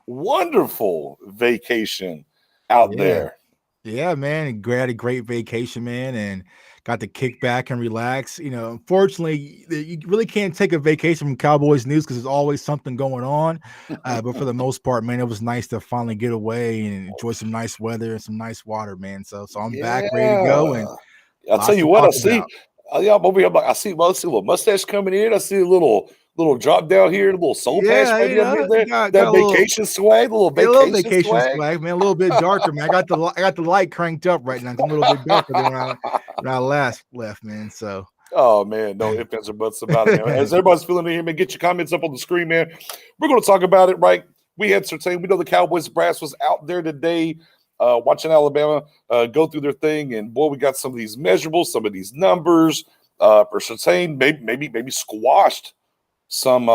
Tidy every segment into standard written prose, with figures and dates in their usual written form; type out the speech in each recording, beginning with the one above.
wonderful vacation out Yeah. there. Yeah, man. Had a great vacation, man, and got to kick back and relax. Unfortunately, you really can't take a vacation from Cowboys news because there's always something going on. But for the most part, man, it was nice to finally get away and enjoy some nice weather and some nice water, man. So I'm back ready to go and Yeah. I'll tell lots you to what, I talk see. about. Yeah, I'm over here. I see a little mustache coming in. I see a little drop down here, a little soul patch Yeah, maybe up in there. got That a little. vacation swag, a little Yeah, a little vacation vacation swag. swag, man. A little bit darker, man. I got the light cranked up right now. It's a little bit darker than when I last left, man. So Oh man, no ifs ands or buts about it, man. As everybody's feeling in here, man, get your comments up on the screen, man. We're going to talk about it, right? We had Surtain. We know the Cowboys brass was out there today, watching Alabama go through their thing, and boy, we got some of these measurables, some of these numbers. For Surtain, maybe squashed some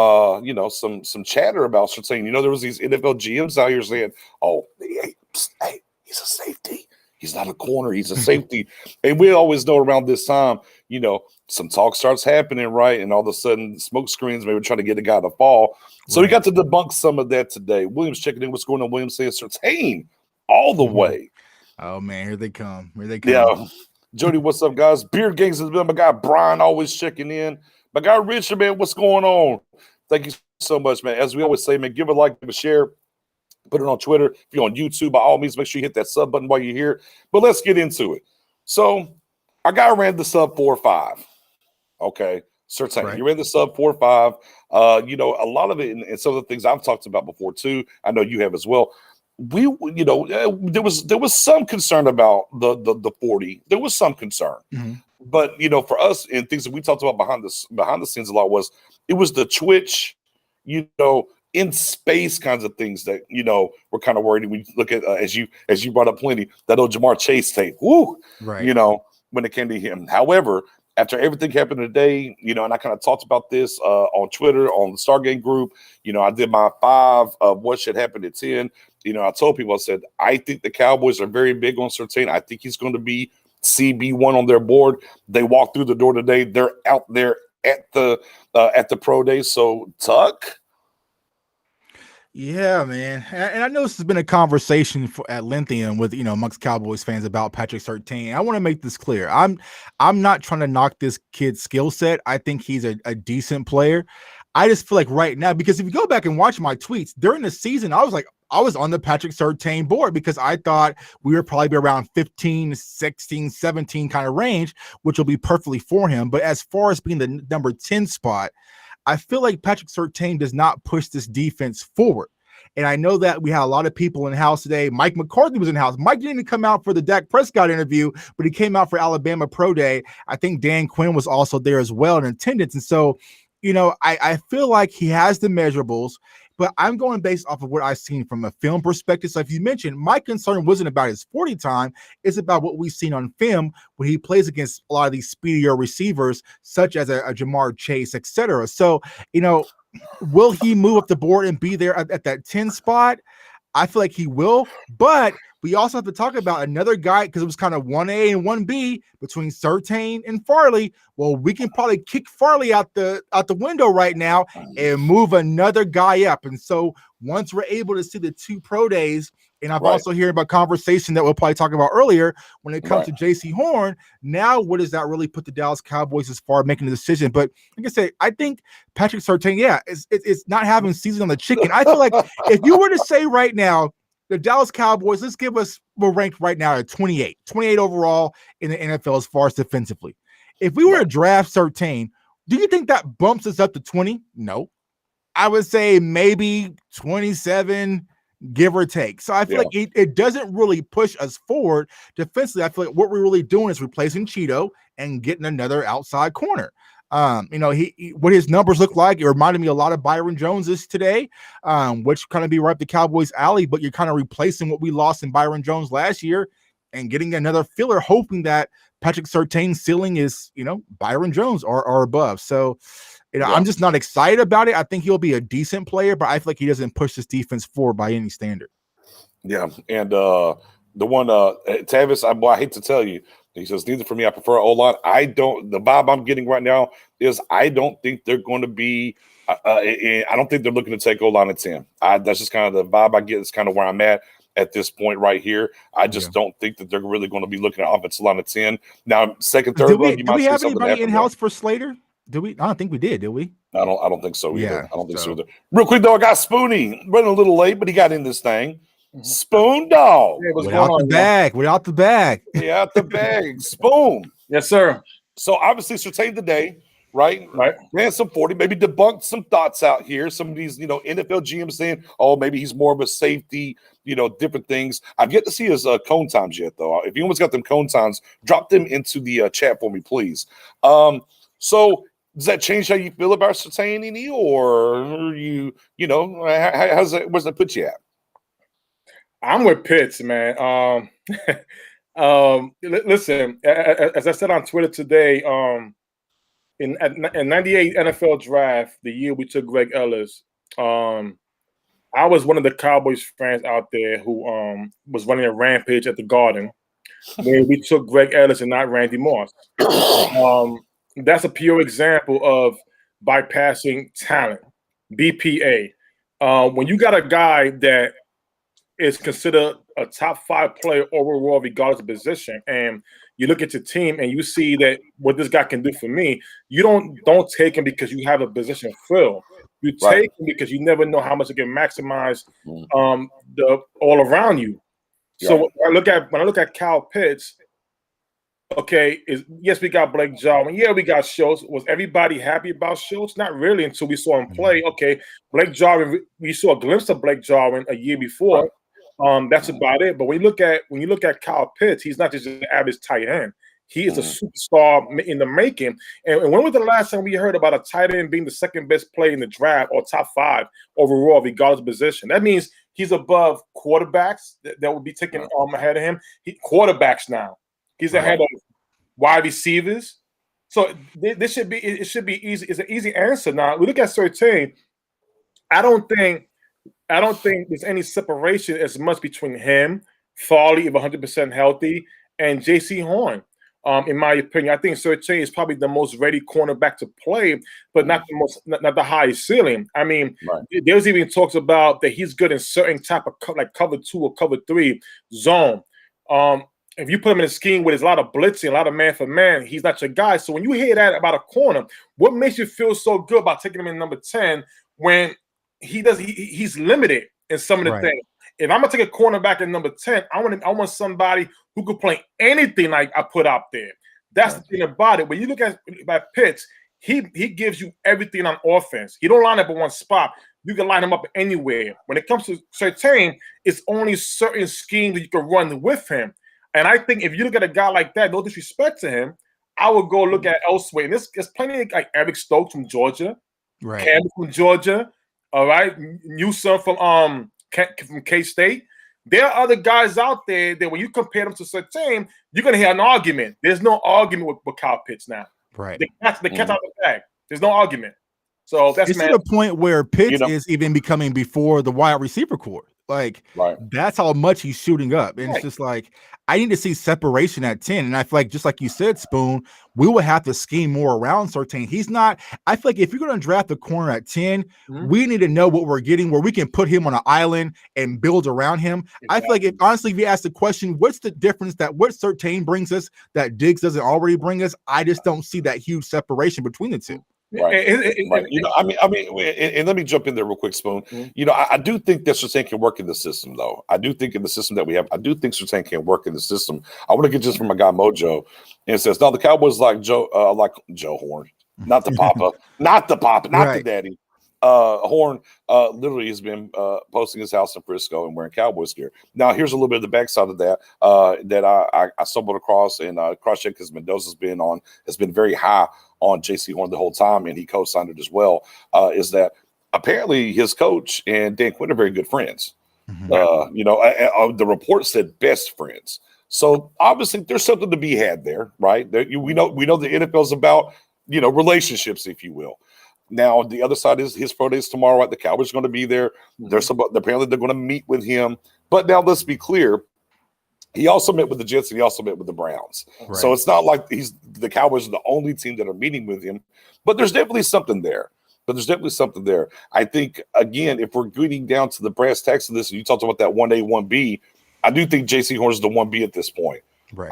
some chatter about Surtain. There was these NFL GMs out here saying, "Oh, hey, he's a safety. He's not a corner. He's a safety." And we always know around this time, some talk starts happening, right? And all of a sudden, smoke screens, maybe trying to get a guy to fall. So we right. got to debunk some of that today. Williams checking in. What's going on? Williams saying Surtain all the way. Oh man, here they come. Here they Yeah. come. Jody, what's up, guys? Beard Gangs has been my guy Brian always checking in. My guy Richard, man, what's going on? Thank you so much, man. As we always say, man, give a like, give a share, put it on Twitter. If you're on YouTube, by all means, make sure you hit that sub button while you're here. But let's get into it. So our guy ran the sub 4.5. Okay. Surtain. Right. He ran the sub 4.5. A lot of it, and some of the things I've talked about before too. I know you have as well. There was some concern about the 40. There was some concern. Mm-hmm. But for us and things that we talked about behind the scenes a lot it was the twitch, in space kinds of things that we're kind of worried. We look at as you brought up plenty that old Jamar Chase tape. Woo, Right. When it came to him. However, after everything happened today, and I kind of talked about this on Twitter on the Stargate group. I did my 5 of what should happen at 10. I told people, I said, I think the Cowboys are very big on Surtain. I think he's going to be CB1 on their board. They walked through the door today. They're out there at the pro day. So Tuck. Yeah, man. And I know this has been a conversation at Lithium with, amongst Cowboys fans about Patrick Surtain. I want to make this clear. I'm not trying to knock this kid's skill set. I think he's a decent player. I just feel like right now, because if you go back and watch my tweets during the season, I was on the Patrick Surtain board because I thought we would probably be around 15, 16, 17 kind of range, which will be perfectly for him. But as far as being the number 10 spot, I feel like Patrick Surtain does not push this defense forward. And I know that we had a lot of people in house today. Mike McCarthy was in house. Mike didn't even come out for the Dak Prescott interview, but he came out for Alabama Pro Day. I think Dan Quinn was also there as well in attendance. And so, I feel like he has the measurables, but I'm going based off of what I've seen from a film perspective. So if you mentioned, my concern wasn't about his 40 time, it's about what we've seen on film when he plays against a lot of these speedier receivers, such as a Jamar Chase, etc. So, will he move up the board and be there at that 10 spot? I feel like he will, but we also have to talk about another guy because it was kind of 1A and 1B between Surtain and Farley. Well, we can probably kick Farley out the window right now and move another guy up. And so once we're able to see the 2 pro days, and I've also heard about conversation that we'll probably talk about earlier when it comes to JC Horn. Now, what does that really put the Dallas Cowboys as far as making the decision? But like I say, I think Patrick Surtain, it's not having season on the chicken. I feel like if you were to say right now, the Dallas Cowboys, we're ranked right now at 28 overall in the NFL as far as defensively. If we were to draft Surtain, do you think that bumps us up to 20? No. I would say maybe 27, give or take. So I feel like it doesn't really push us forward defensively. I feel like what we're really doing is replacing Cheeto and getting another outside corner. What his numbers look like, it reminded me a lot of Byron Jones's today, which kind of be right up the Cowboys' alley, but you're kind of replacing what we lost in Byron Jones last year and getting another filler, hoping that Patrick Surtain's ceiling is, Byron Jones or above. So, I'm just not excited about it. I think he'll be a decent player, but I feel like he doesn't push this defense forward by any standard. Yeah, and the one Tavis, I hate to tell you, he says neither for me. I prefer O-line. The vibe I'm getting right now is I don't think they're going to be I don't think they're looking to take O-line at 10. That's just kind of the vibe I get. It's kind of where I'm at this point right here. I just don't think that they're really going to be looking at offensive line at 10. Now, second, third round, you might see something happen. Do we have anybody in-house for Slater? Did we? I don't think we did we? I don't think so either. Yeah, I don't think so either. Real quick, though, I got Spoonie running a little late, but he got in this thing. Spoon dog. Hey, without the bag. Without the bag. Without the bag. Spoon. Yes, sir. So obviously, Surtain today, right? Ran some 40, maybe debunked some thoughts out here. Some of these, NFL GMs saying, oh, maybe he's more of a safety, different things. I've yet to see his cone times yet, though. If anyone's got them cone times, drop them into the chat for me, please. So does that change how you feel about Surtain any, or where's that put you at? I'm with Pitts, man. Listen, as I said on Twitter today, in 98 NFL draft, the year we took Greg Ellis, I was one of the Cowboys fans out there who was running a rampage at the Garden where we took Greg Ellis and not Randy Moss. That's a pure example of bypassing talent, BPA. When you got a guy that is considered a top 5 player overall, regardless of position, and you look at your team and you see that what this guy can do for me, you don't take him because you have a position fill. You take him because you never know how much it can maximize the all around you. So when I look at Kyle Pitts, yes, we got Blake Jarwin. Yeah, we got Schultz. Was everybody happy about Schultz? Not really until we saw him play. Okay, Blake Jarwin, we saw a glimpse of Blake Jarwin a year before. That's about it. But when you look at Kyle Pitts, he's not just an average tight end. He is a superstar in the making. And when was the last time we heard about a tight end being the second best player in the draft or top 5 overall, regardless of position? That means he's above quarterbacks that would be taken ahead of him. Quarterbacks now. He's ahead of wide receivers. So this should be easy. It's an easy answer. Now we look at Surtain. I don't think there's any separation as much between him, Farley, if 100% healthy, and J.C. Horn. In my opinion, I think Surtain is probably the most ready cornerback to play, but not the highest ceiling. I mean, there's even talks about that he's good in certain type of like cover 2 or cover 3 zone. If you put him in a scheme where there's a lot of blitzing, a lot of man for man, he's not your guy. So when you hear that about a corner, what makes you feel so good about taking him in number 10 when he's limited in some of the things? If I'm gonna take a cornerback in number 10, I want somebody who could play anything like I put out there. That's the thing about it. When you look at Pitts, he gives you everything on offense. He don't line up in one spot. You can line him up anywhere. When it comes to Surtain, it's only certain schemes that you can run with him. And I think if you look at a guy like that, no disrespect to him, I would go look at elsewhere. And there's plenty of like Eric Stokes from Georgia, Campbell from Georgia, all right, Newsom from K-State. There are other guys out there that when you compare them to Surtain, you're going to hear an argument. There's no argument with Kyle Pitts now. Right. The cat's out of the bag. There's no argument. So that's to the point where Pitts is even becoming before the wide receiver core. Like, that's how much he's shooting up. And it's just like, I need to see separation at 10. And I feel like, just like you said, Spoon, we will have to scheme more around Surtain. He's not, I feel like if you're going to draft a corner at 10, we need to know what we're getting, where we can put him on an island and build around him. Exactly. I feel like honestly, if you ask the question, what's the difference that what Surtain brings us that Diggs doesn't already bring us? I just don't see that huge separation between the two. Right. And let me jump in there real quick, Spoon. I do think that Surtain can work in the system, though. I do think in the system that we have, I do think Surtain can work in the system. I want to get just from my guy Mojo, and it says, "No, the Cowboys like Joe Horn, not the Papa, not the Daddy." Horn literally has been posting his house in Frisco and wearing Cowboys gear. Now, here's a little bit of the backside of that that I stumbled across and cross-checked because Mendoza's has been very high on J.C. Horn the whole time, and he co-signed it as well, is that apparently his coach and Dan Quinn are very good friends. The report said best friends. So obviously there's something to be had there, right? We know the NFL's about, relationships, if you will. Now, the other side is his pro days tomorrow, right? The Cowboys are going to be there. Apparently they're going to meet with him. But now let's be clear. He also met with the Jets and he also met with the Browns. Right. So it's not like the Cowboys are the only team that are meeting with him, but there's definitely something there. but there's definitely something there. I think, again, if we're getting down to the brass tacks of this, and you talked about that 1A, 1B, I do think J.C. Horn is the 1B at this point. Right.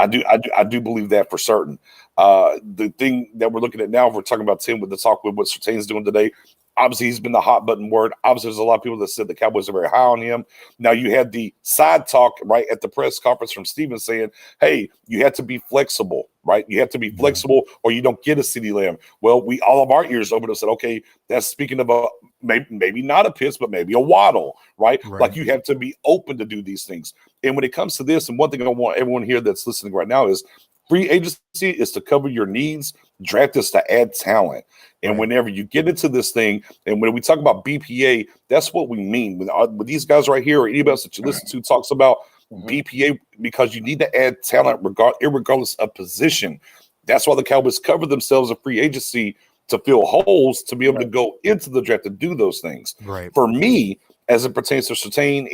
I do believe that for certain. The thing that we're looking at now, if we're talking about Tim with the talk with what Surtain's doing today, obviously he's been the hot button word. Obviously, there's a lot of people that said the Cowboys are very high on him. Now you had the side talk right at the press conference from Steven saying, hey, you have to be flexible, right? You have to be flexible or you don't get a CeeDee Lamb. Well, we all of our ears open and said, okay, that's speaking of a maybe not a Pitts, but maybe a Waddle, right? Like you have to be open to do these things. And when it comes to this, and one thing I want everyone here that's listening right now is free agency is to cover your needs. Draft is to add talent. And whenever you get into this thing, and when we talk about BPA, that's what we mean. With these guys right here or anybody else that you listen to talks about BPA, because you need to add talent regardless of position. That's why the Cowboys cover themselves in free agency to fill holes, to be able to go into the draft to do those things. Right. For me, as it pertains to Surtain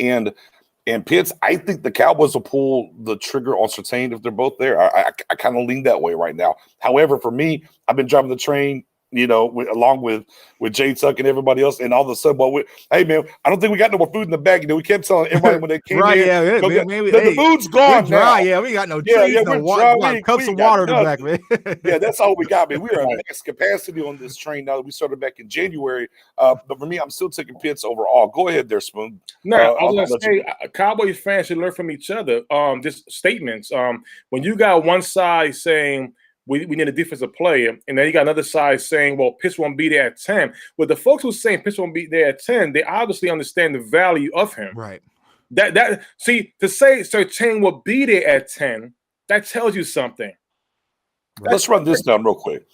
and Pitts, I think the Cowboys will pull the trigger on Surtain if they're both there. I kind of lean that way right now. However, for me, I've been driving the train, along with Jay Tuck and everybody else, and all of a sudden, hey man, I don't think we got no more food in the bag. We kept telling everybody when they came in, the food's gone now. Yeah, we got no trees, no water, cups of water in the back, man. Yeah, that's all we got, man. We are at max capacity on this train now that we started back in January. But for me, I'm still taking Pitts overall. Go ahead there, Spoon. No, I was gonna say, Cowboy fans should learn from each other. Just statements. When you got one side saying we need a defensive player, and then you got another side saying, well, Pitts won't be there at 10. Well, the folks who are saying Pitts won't be there at 10, they obviously understand the value of him. Right. See, to say Surtain will be there at 10, that tells you something. Let's run this down real quick.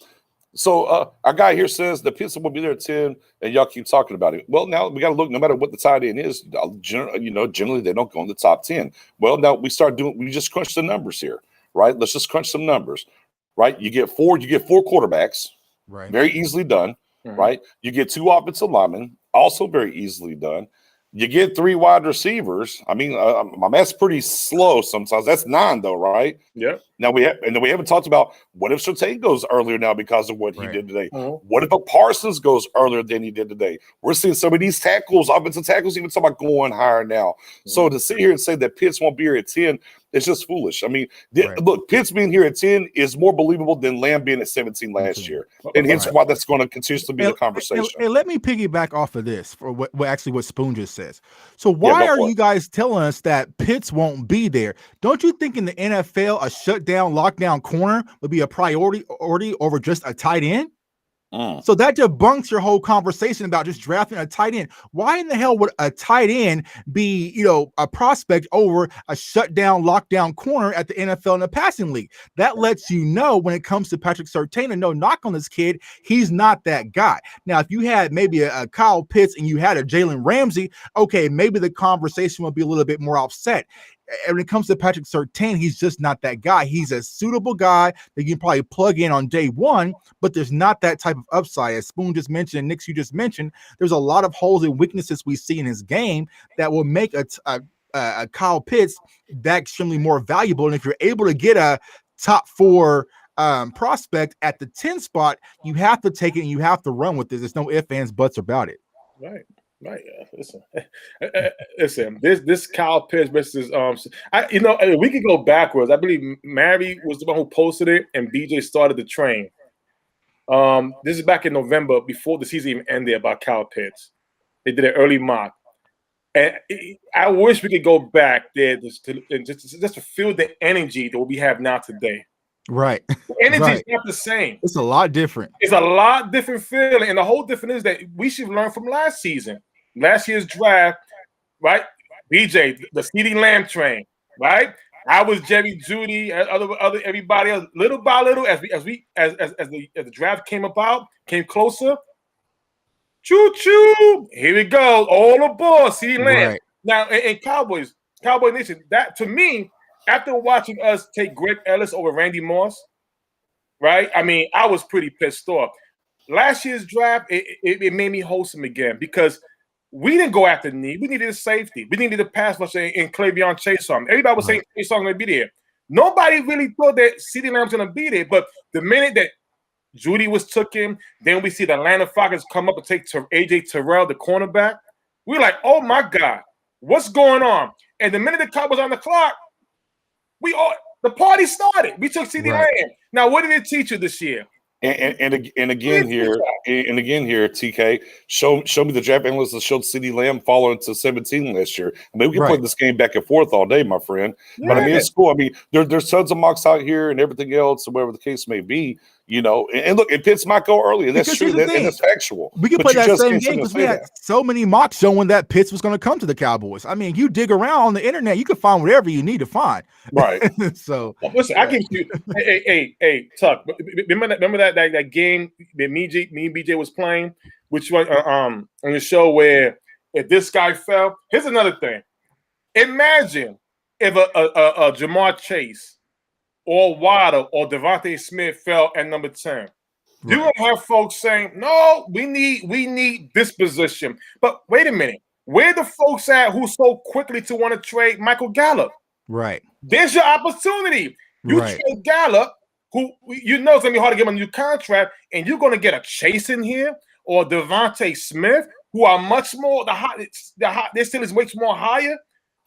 So our guy here says the Pitts will be there at 10, and y'all keep talking about it. Well, now we got to look, no matter what the tight end is, generally they don't go in the top 10. Well, now we just crunch the numbers here, right? Let's just crunch some numbers. Right, you get four quarterbacks, right? Very easily done, right? You get 2 offensive linemen, also very easily done. You get 3 wide receivers. I mean, my math's pretty slow sometimes. That's 9 though, right? Yeah. Now we haven't talked about what if Surtain goes earlier now because of what he did today. What if a Parsons goes earlier than he did today? We're seeing some of these tackles, offensive tackles, even talking about going higher now. So to sit here and say that Pitts won't be here at 10, it's just foolish. I mean, look, Pitts being here at 10 is more believable than Lamb being at 17 last year, and hence why that's going to continuously be the conversation. And let me piggyback off of this for what Spoon just says. So why are you guys telling us that Pitts won't be there? Don't you think in the NFL a shutdown, lockdown corner would be a priority over just a tight end? So that debunks your whole conversation about just drafting a tight end. Why in the hell would a tight end be, a prospect over a shutdown, lockdown corner at the NFL in the passing league? That lets you know when it comes to Patrick Surtain, and no knock on this kid, he's not that guy. Now, if you had maybe a Kyle Pitts and you had a Jalen Ramsey, okay, maybe the conversation would be a little bit more offset. And when it comes to Patrick Surtain, he's just not that guy. He's a suitable guy that you can probably plug in on day one, but there's not that type of upside. As Spoon just mentioned, and Nix, you just mentioned, there's a lot of holes and weaknesses we see in his game that will make a Kyle Pitts that extremely more valuable. And if you're able to get a top 4 prospect at the 10 spot, you have to take it and you have to run with this. There's no ifs, ands, buts about it. Right. Listen. This Kyle Pitts versus we could go backwards. I believe Mary was the one who posted it, and BJ started the train. This is back in November before the season even ended about Kyle Pitts. They did an early mock, and I wish we could go back there just to feel the energy that we have now today. Right. The energy is not the same. It's a lot different. It's a lot different feeling, and the whole difference is that we should learn from last season. Last year's draft, right? BJ, the CeeDee Lamb train, right? I was Jerry Judy, other everybody else. Little by little, as the draft came closer. Choo choo! Here we go, all aboard, CeeDee Lamb. Right. Now, and Cowboy Nation. That to me, after watching us take Greg Ellis over Randy Moss, right? I mean, I was pretty pissed off. Last year's draft, it made me wholesome again because we didn't go after need. We needed a safety. We needed a pass rusher in Clavion Chason. Everybody was saying Chason going to be there. Nobody really thought that CeeDee Lamb was going to be there. But the minute that Judy was took him. Then we see the Atlanta Falcons come up and take AJ Terrell, the cornerback. We're like, oh my God, what's going on? And the minute the clock was on the clock, the party started. We took CD Lamb. Now, what did it teach you this year? And again here, TK, show me the draft analysts that showed CD Lamb falling to 17 last year. I mean, we can play this game back and forth all day, my friend. Yeah. But I mean, it's cool. I mean, there's tons of mocks out here and everything else, whatever the case may be. You know, and look, if Pitts might go earlier, that's true, and that's factual. We can play that same game because we had so many mocks showing that Pitts was going to come to the Cowboys. I mean, you dig around on the internet, you can find whatever you need to find. Right. So listen, I give you, hey, Tuck. Remember that game that me and BJ was playing, which was on the show where if this guy fell. Here's another thing. Imagine if a Jamar Chase or Waddle or Devontae Smith fell at number 10. You're gonna have folks saying, no, we need this position. But wait a minute, where the folks at who so quickly to want to trade Michael Gallup? Right. There's your opportunity. You trade Gallup, who you know it's gonna be hard to give him a new contract, and you're gonna get a Chase in here or Devontae Smith, who are much more their ceiling is much more higher.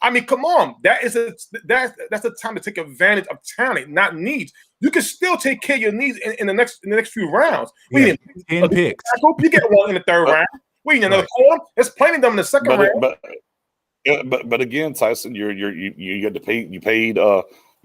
I mean, come on. That's a time to take advantage of talent, not needs. You can still take care of your needs in the next few rounds. We need 10 picks. You get one in the third round. We need another corner. There's plenty of them in the second round. But again, Tyson, you had to pay.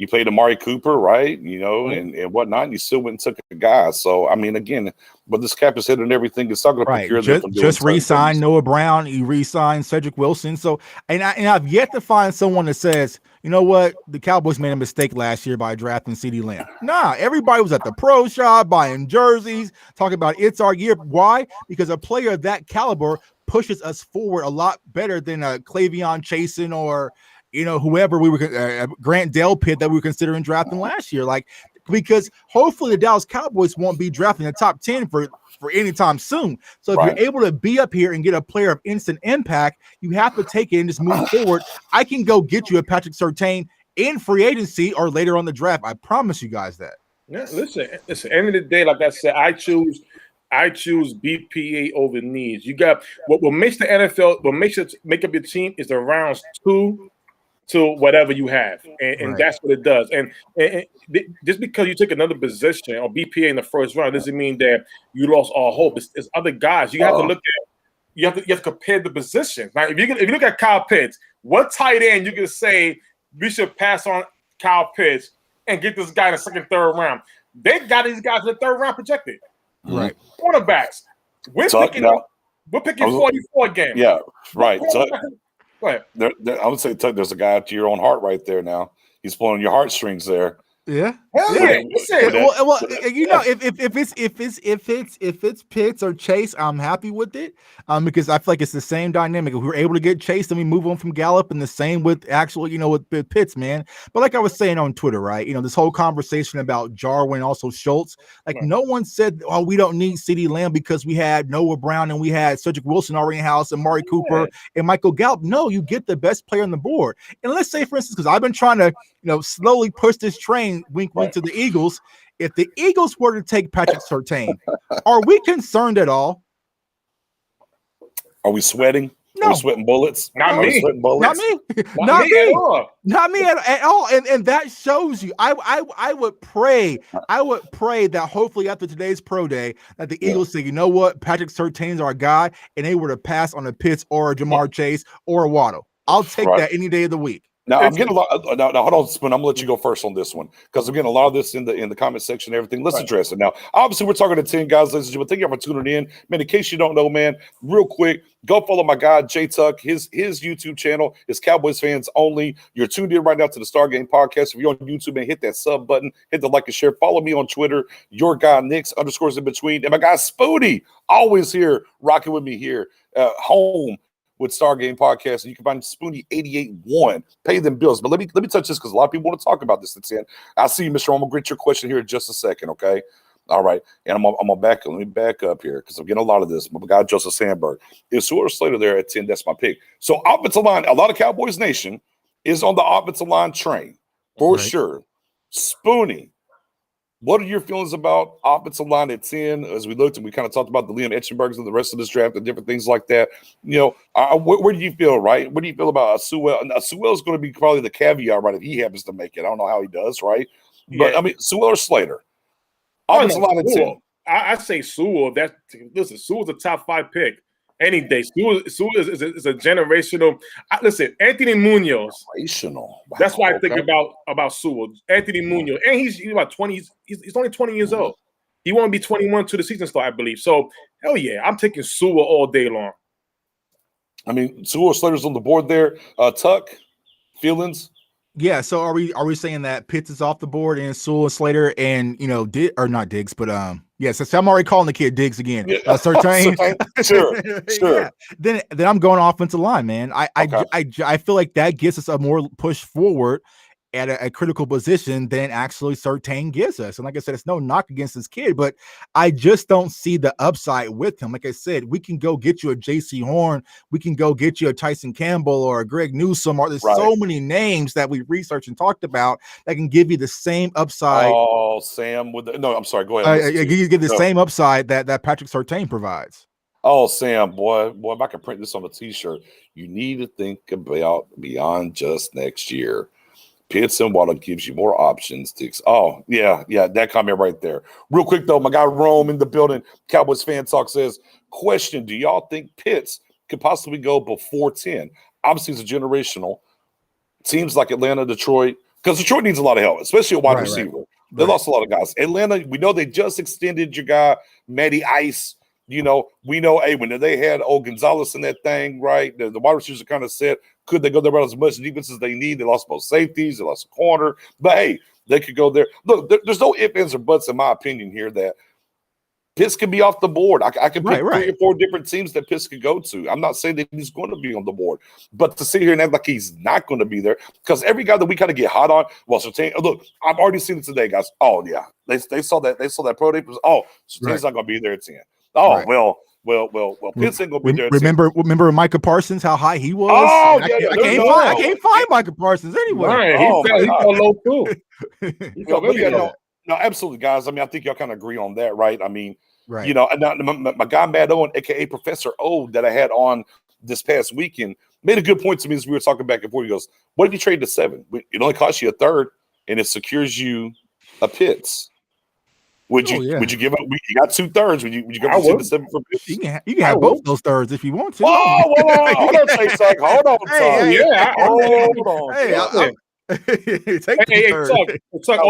You paid Amari Cooper, right? You know, and whatnot. And you still went and took a guy. So I mean, again, but this cap is hitting everything. It's not going to procure them from just re-sign Noah Brown. You re-sign Cedric Wilson. So and I've yet to find someone that says, you know what, the Cowboys made a mistake last year by drafting CeeDee Lamb. Nah, everybody was at the pro shop buying jerseys, talking about it's our year. Why? Because a player of that caliber pushes us forward a lot better than a Clavion Chasen or, you know, whoever we were, Grant Delpit that we were considering drafting last year. Like, because hopefully the Dallas Cowboys won't be drafting the top 10 for any time soon. So if you're able to be up here and get a player of instant impact, you have to take it and just move forward. I can go get you a Patrick Surtain in free agency or later on the draft. I promise you guys that. Yeah, listen. End of the day, like I said, I choose BPA over needs. You got what makes the NFL, what makes it make up your team is the rounds 2 to whatever you have, and that's what it does. And just because you took another position or BPA in the first round doesn't mean that you lost all hope. It's other guys. You have to look at. You have to compare the positions. Now, if you look at Kyle Pitts, what tight end you can say we should pass on Kyle Pitts and get this guy in the second, third round? They got these guys in the third round projected. Right. Quarterbacks. We're picking 44 games. Yeah, right. Go ahead. I would say, Tuck, there's a guy to your own heart right there now. He's pulling your heartstrings there. Yeah. Hell yeah. Well, you know, if it's Pitts or Chase, I'm happy with it. Because I feel like it's the same dynamic. If we were able to get Chase, then we move on from Gallup, and the same with with Pitts, man. But like I was saying on Twitter, right? You know, this whole conversation about Jarwin, also Schultz, no one said, oh, we don't need CeeDee Lamb because we had Noah Brown and we had Cedric Wilson already in house and Amari Cooper and Michael Gallup. No, you get the best player on the board. And let's say, for instance, because I've been trying to, slowly push this train, wink to the Eagles. If the Eagles were to take Patrick Surtain, are we concerned at all? Are we sweating? No. Are we sweating bullets? Not me. Not me at all. And that shows you. I would pray that hopefully after today's pro day that the Eagles say, you know what, Patrick Surtain's our guy, and they were to pass on a Pitts or a Jamar Chase or a Waddle. I'll take that any day of the week. Now I'm getting a lot. Now hold on, Spoon. I'm gonna let you go first on this one because I'm getting a lot of this in the comment section and everything. Let's address it now. Obviously, we're talking to 10 guys, ladies and gentlemen. Thank you for tuning in, man. In case you don't know, man, real quick, go follow my guy J Tuck. His YouTube channel is Cowboys Fans Only. You're tuned in right now to the Star Game Podcast. If you're on YouTube, man, hit that sub button, hit the like and share. Follow me on Twitter. Your guy Nick's _ in between, and my guy Spoony always here rocking with me here home with Star Game Podcast, and you can find Spoony 88.1. Pay them bills. But let me touch this because a lot of people want to talk about this. I see you, Mr. I'm gonna get your question here in just a second, okay? All right. And I'm gonna back up. Let me back up here because I'm getting a lot of this. My guy Joseph Sandberg. Is Sewell Slater there at 10? That's my pick. So offensive line, a lot of Cowboys Nation is on the offensive line train for sure. Spoony, What are your feelings about offensive line at 10? As we looked and we kind of talked about the Liam Etchenbergs and the rest of this draft and different things like that. Where do you feel, right? What do you feel about Sewell? Now, Sewell is going to be probably the caveat, right, if he happens to make it. I don't know how he does, right? But, I mean, Sewell or Slater? Offensive line at 10. I say Sewell. Sewell's a top 5 pick any day. Sewell is a generational. Listen, Anthony Munoz. Generational. Wow, that's why I think about Sewell. Anthony Munoz, and he's about 20. He's only 20 years old. He won't be 21 to the season start, I believe. So hell yeah, I'm taking Sewell all day long. I mean, Sewell Slater's on the board there. Tuck, feelings. Yeah, so are we saying that Pitts is off the board and Sewell and Slater and not Diggs, but so I'm already calling the kid Diggs again. Surtain. Sure. Yeah. Then I'm going offensive line, man. I feel like that gives us a more push forward at a critical position than actually Surtain gives us. And like I said, it's no knock against this kid, but I just don't see the upside with him. Like I said, we can go get you a JC Horn. We can go get you a Tyson Campbell or a Greg Newsome. Or there's so many names that we researched and talked about that can give you the same upside. Oh, Sam. I'm sorry. Go ahead. You get the same upside that Patrick Surtain provides. Oh, Sam, boy, if I could print this on a T-shirt, you need to think about beyond just next year. Pitts and Waddle gives you more options. That comment right there. Real quick, though, my guy Rome in the building, Cowboys Fan Talk says, question, do y'all think Pitts could possibly go before 10? Obviously, it's a generational. Teams like Atlanta, Detroit, because Detroit needs a lot of help, especially a wide receiver. They lost a lot of guys. Atlanta, we know they just extended your guy, Matty Ice. We know, when they had Gonzalez in that thing, right? The wide receivers are kind of set. Could they go there about as much defense as they need? They lost both safeties. They lost a corner. But, hey, they could go there. Look, there's no ifs, ands, or buts, in my opinion, here that Pitts can be off the board. I can pick 3 or 4 different teams that Pitts could go to. I'm not saying that he's going to be on the board. But to sit here and act like he's not going to be there, because every guy that we kind of get hot on, look, I've already seen it today, guys. Oh, yeah. They saw that. They saw that pro day. Surtain's not going to be there at 10. Well, Pitts ain't gonna be there. Remember Micah Parsons, how high he was? Oh, I can't find Micah Parsons anywhere. He fell low too. No, absolutely, guys. I mean, I think y'all kind of agree on that, right? I mean, right. My guy Matt Owen, aka Professor O, that I had on this past weekend, made a good point to me as we were talking back and forth. He goes, "What if you trade to 7? It only costs you a third, and it secures you a Pitts." Would you give up? You got 2/3. Would you go to 7 for Pitts? You can have both those thirds if you want to. Hold on, Tuck. Hold on, Tuck. Hold on. Tuck.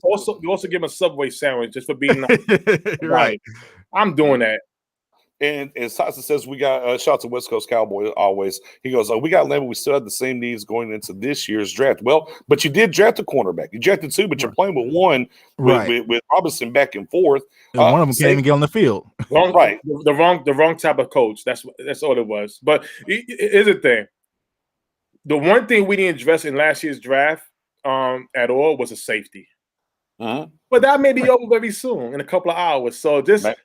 Also give him a Subway sandwich just for being right. I'm doing that. And as Tyson says, we got shout out to West Coast Cowboy always. He goes, we got Lamb, we still have the same needs going into this year's draft. Well, but you did draft a cornerback. You drafted 2, but you're playing with 1 with Robinson back and forth. And one of them can't even get on the field. The wrong type of coach. That's all it was. But here's the thing. The one thing we didn't address in last year's draft at all was a safety. But that may be over very soon, in a couple of hours. So just stay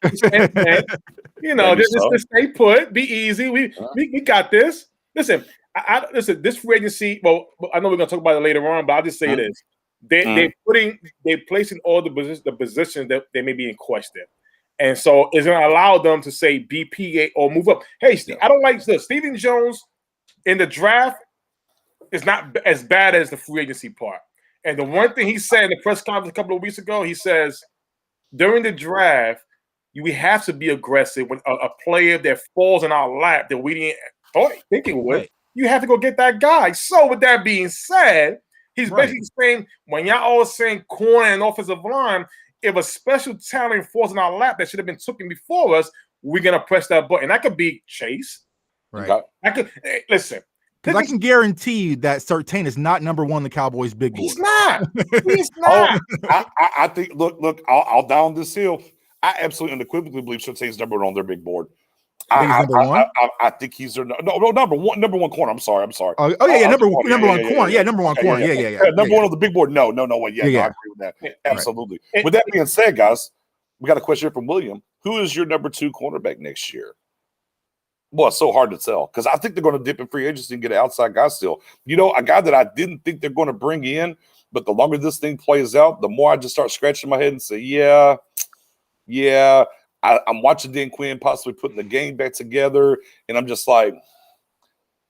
put, be easy. We got this. Listen, this free agency. Well, I know we're gonna talk about it later on, but I'll just say this: they're placing all the positions that they may be in question, and so it's gonna allow them to say BPA or move up. Hey, I don't like this. Stephen Jones in the draft is not as bad as the free agency part. And the one thing he said in the press conference a couple of weeks ago, he says, during the draft, we have to be aggressive when a player that falls in our lap that we didn't think it would. You have to go get that guy. So with that being said, he's basically saying, when y'all all saying corner and offensive line, if a special talent falls in our lap that should have been taken before us, we're going to press that button. That could be Chase. Right. Listen. Because I can guarantee you that Surtain is not number 1 on the Cowboys' big board. He's not. He's not. I think. Look. I'll down this hill. I absolutely unequivocally believe Surtain's number 1 on their big board. I think he's their number one corner. I'm sorry. Number 1 corner. Yeah, number 1 corner. Yeah. Number 1 on the big board. No way. I agree with that. Absolutely. With that being said, guys, we got a question here from William. Who is your number 2 cornerback next year? Well, it's so hard to tell because I think they're going to dip in free agency and get an outside guy still. A guy that I didn't think they're going to bring in But the longer this thing plays out, the more I just start scratching my head and say, yeah. I'm watching Dan Quinn possibly putting the game back together, and I'm just like,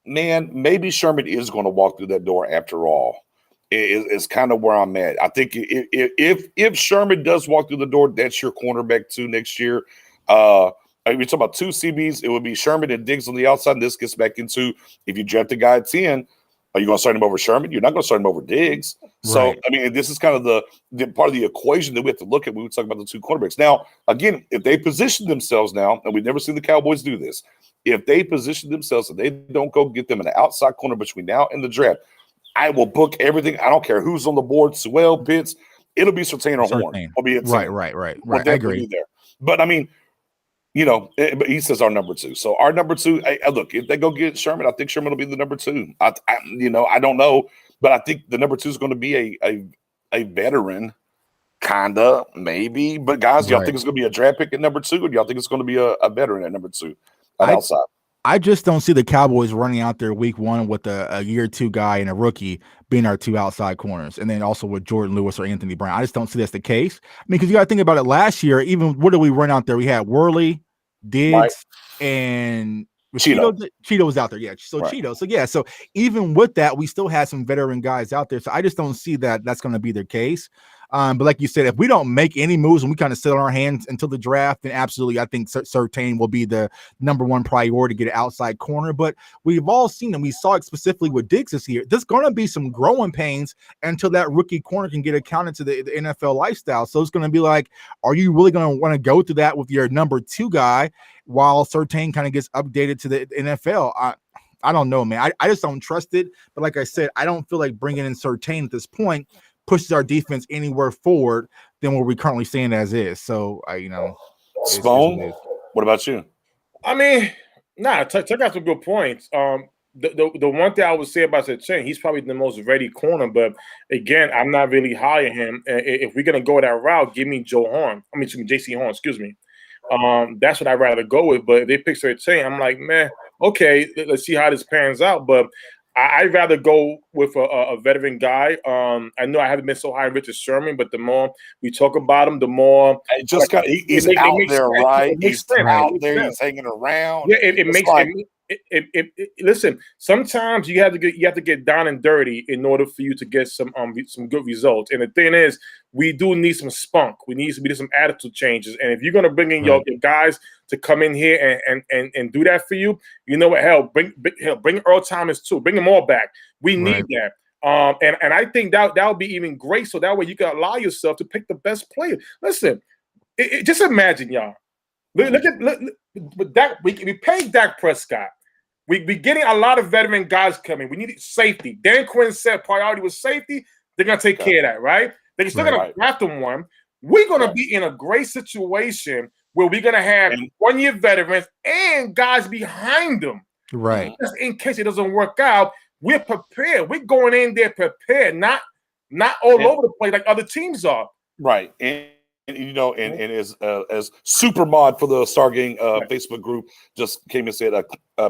man, maybe Sherman is going to walk through that door after all. It's kind of where I'm at. I think if Sherman does walk through the door, that's your cornerback too next year. If you're talking about two CBs, it would be Sherman and Diggs on the outside. And this gets back into if you draft a guy at 10, are you going to start him over Sherman? You're not going to start him over Diggs. So, Right. I mean, this is kind of the part of the equation that we have to look at when we talk about the two cornerbacks. Now, again, if they position themselves now, and we've never seen the Cowboys do this, if they position themselves and they don't go get them an outside corner between now and the draft, I will book everything. I don't care who's on the board, Sewell, Pitts. It'll be Surtain or Horn. Surtain. I'll be at 10. Right. We'll I definitely agree. be there. But, I mean, but he says our number 2. So our number 2, look, if they go get Sherman, I think Sherman will be the number 2. I don't know, but I think the number 2 is going to be a veteran, kinda, maybe. But guys, y'all think it's going to be a draft pick at number 2, or y'all think it's going to be a veteran at number 2 outside? I just don't see the Cowboys running out there week 1 with a year 2 guy and a rookie being our 2 outside corners, and then also with Jordan Lewis or Anthony Brown. I just don't see that's the case. I mean, because you got to think about it. Last year, even what did we run out there? We had Worley, Diggs, and Cheeto was out there. Yeah. So right. Cheeto. So yeah. So even with that, we still had some veteran guys out there. So I just don't see that that's going to be their case. But like you said, if we don't make any moves and we kind of sit on our hands until the draft, then absolutely, I think Surtain will be the number 1 priority to get an outside corner. But we've all seen, and we saw it specifically with Diggs this year, there's going to be some growing pains until that rookie corner can get accounted to the NFL lifestyle. So it's going to be like, are you really going to want to go through that with your number 2 guy while Surtain kind of gets updated to the NFL? I don't know, man. I just don't trust it. But like I said, I don't feel like bringing in Surtain at this point pushes our defense anywhere forward than what we're currently seeing as is. So, Spoon, what about you? I mean, check out some good points. The one thing I would say about Surtain, he's probably the most ready corner, but again, I'm not really high on him. If we're gonna go that route, give me JC Horn, excuse me. That's what I'd rather go with. But if they pick Surtain, I'm like, man, okay, let's see how this pans out. But I'd rather go with a veteran guy. I know I haven't been so high on Richard Sherman, but the more we talk about him, the more he's out there, right? He's out there. He's hanging around. Yeah, it makes like, listen, sometimes you have to get down and dirty in order for you to get some good results. And the thing is, we do need some spunk. We need some attitude changes. And if you're gonna bring in your guys to come in here and do that for you, you know what? Hell, bring Earl Thomas too. Bring them all back. We need that. And I think that would be even great. So that way you can allow yourself to pick the best player. Listen, just imagine, y'all. Look at Dak. We paid Dak Prescott. We getting a lot of veteran guys coming. We need safety. Dan Quinn said priority was safety. They're gonna take care of that, right? They're still gonna draft them one. We're gonna be in a great situation where we're gonna have 1-year veterans and guys behind them, right? Just in case it doesn't work out, we're prepared. We're going in there prepared, not all over the place like other teams are. Right. And as super mod for the Star Gang Facebook group just came and said,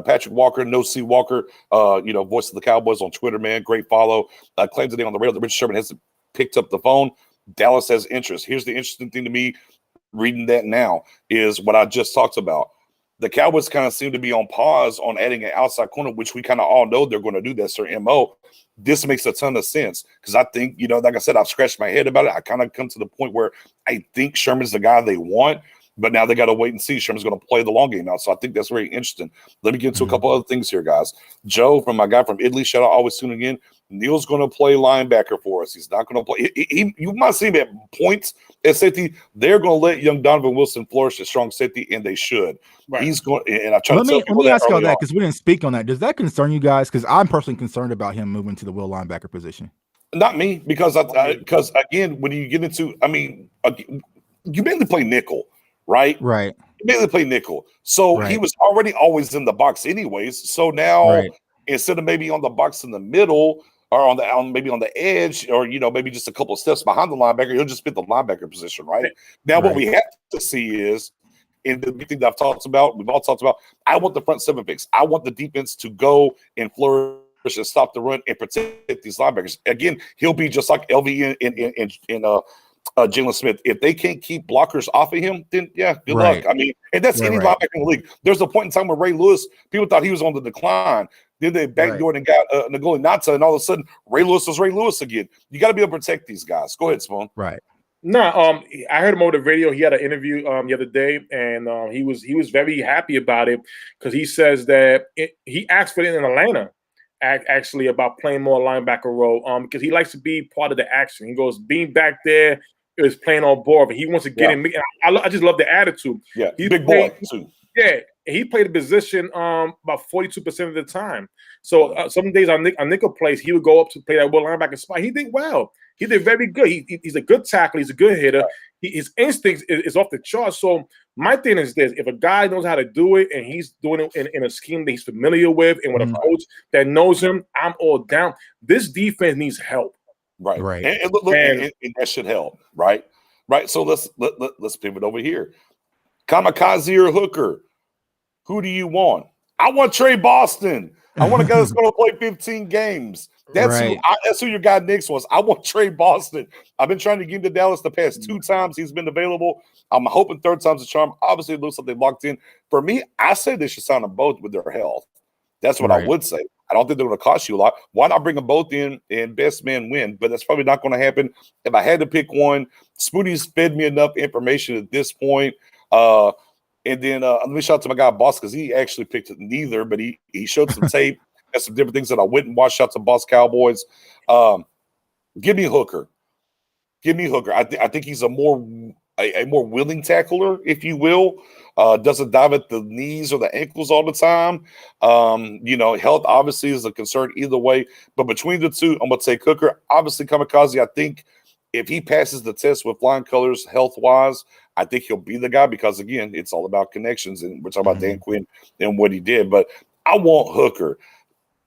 Patrick Walker, no C Walker, voice of the Cowboys on Twitter, man, great follow. Claims today on the radio that Richard Sherman hasn't picked up the phone. Dallas has interest. Here's the interesting thing to me, reading that now, is what I just talked about. The Cowboys kind of seem to be on pause on adding an outside corner, which we kind of all know they're going to do. That's their MO. This makes a ton of sense because I think, like I said, I've scratched my head about it. I kind of come to the point where I think Sherman's the guy they want, but now they got to wait and see. Sherman's going to play the long game now. So I think that's very interesting. Let me get into a couple other things here, guys. Joe, from my guy from Italy, shout out, always tuning in. Neil's going to play linebacker for us. He's not going to play. You might see him at points at safety. They're going to let young Donovan Wilson flourish at strong safety, and they should. Right. He's going, and I try to tell people. Let me ask you that because we didn't speak on that. Does that concern you guys? Because I'm personally concerned about him moving to the will linebacker position. Not me, because again, when you get into, you mainly play nickel, right? Right. You mainly play nickel. So he was already always in the box anyways. So now instead of maybe on the box in the middle or maybe on the edge or, maybe just a couple of steps behind the linebacker, he'll just fit the linebacker position, right? Now what we have to see is, and the big thing that we've all talked about, I want the front 7 picks. I want the defense to go and flourish and stop the run and protect these linebackers. Again, he'll be just like LV in Jalen Smith. If they can't keep blockers off of him, then good luck. I mean, and that's any linebacker in the league. There's a point in time where Ray Lewis, people thought he was on the decline. Then they backdoored and got Ngoli Nata, and all of a sudden Ray Lewis was Ray Lewis again. You got to be able to protect these guys. Go ahead, Spoon. Right. No, I heard him over the radio. He had an interview the other day, and he was very happy about it because he says that he asked for it in Atlanta, actually, about playing more linebacker role because he likes to be part of the action. He goes, being back there is playing on board, but he wants to get in. I just love the attitude. Yeah, he's big boy too. Yeah, he played the position about 42% of the time. So some days on nickel plays, he would go up to play that linebacker spot. He did well. He did very good. He's a good tackler. He's a good hitter. His instincts is off the charts. So my thing is this: if a guy knows how to do it and he's doing it in a scheme that he's familiar with and with a coach that knows him, I'm all down. This defense needs help. Right. And look, and that should help. Right. So let's pivot over here. Kamikaze or Hooker? Who do you want? I want Trey Boston. I want a guy that's going to play 15 games. That's who your guy Knicks was. I want Trey Boston. I've been trying to get him to Dallas the past 2 times he's been available. I'm hoping third time's a charm. Obviously, it looks like they locked in. For me, I say they should sign them both with their health. That's what I would say. I don't think they're going to cost you a lot. Why not bring them both in and best man win? But that's probably not going to happen. If I had to pick one, Spoonie's fed me enough information at this point. And then let me shout out to my guy Boss because he actually picked neither, but he showed some tape and some different things that I went and watched. Shout out to Boss Cowboys. Give me Hooker. I think he's a more willing tackler, if you will. Doesn't dive at the knees or the ankles all the time. Health obviously is a concern either way. But between the two, I'm gonna take Hooker. Obviously, Kamikaze, I think if he passes the test with flying colors health-wise, I think he'll be the guy because, again, it's all about connections, and we're talking about Dan Quinn and what he did. But I want Hooker.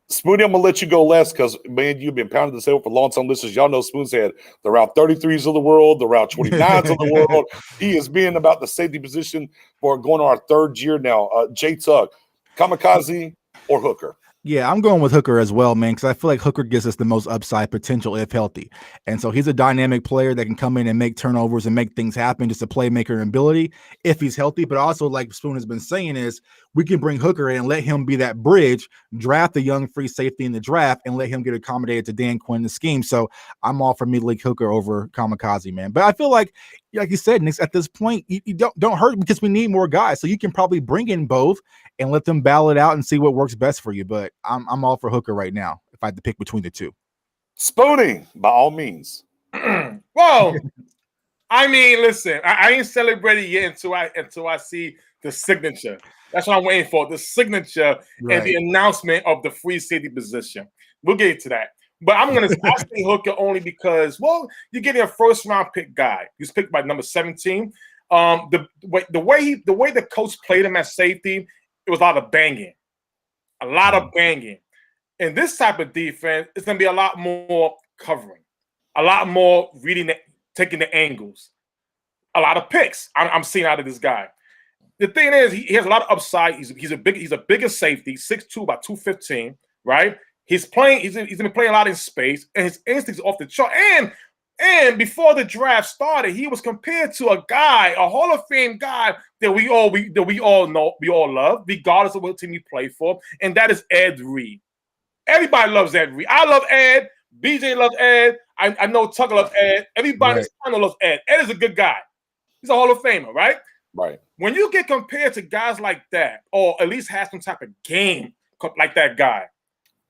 Spoonie, I'm going to let you go last because, man, you've been pounding this out for long-time listeners. Y'all know Spoon's had the Route 33s of the world, the Route 29s of the world. He has been about the safety position for going on our 3rd year now. J Tuck, Kamikaze or Hooker? Yeah, I'm going with Hooker as well, man, because I feel like Hooker gives us the most upside potential if healthy. And so he's a dynamic player that can come in and make turnovers and make things happen, just a playmaker ability if he's healthy. But also, like Spoon has been saying, is we can bring Hooker in and let him be that bridge, draft the young free safety in the draft, and let him get accommodated to Dan Quinn the scheme. So I'm all for Malik Hooker over Kamikaze, man. But I feel like you said, Nick, at this point, you don't hurt because we need more guys. So you can probably bring in both and let them battle it out and see what works best for you. But I'm all for Hooker right now if I had to pick between the two. Spooning, by all means. Well, I mean, listen, I ain't celebrating yet until I see the signature. That's what I'm waiting for, the signature and the announcement of the free safety position. We'll get to that. But I say Hooker only because, well, you're getting a first-round pick guy. He's picked by number 17. The way the coach played him at safety, it was a lot of banging. In this type of defense, it's going to be a lot more covering, a lot more reading, taking the angles, a lot of picks I'm seeing out of this guy. The thing is, he has a lot of upside. He's a bigger safety, 6'2", about 215, right? He's been playing a lot in space, and his instincts are off the chart. And before the draft started, he was compared to a Hall of Fame guy that we all know, we all love, regardless of what team he played for, and that is Ed Reed. Everybody loves Ed Reed. I love Ed. BJ loves Ed. I know Tucker loves Ed. Everybody in this channel loves Ed. Ed is a good guy. He's a Hall of Famer, right? Right. When you get compared to guys like that, or at least have some type of game like that guy,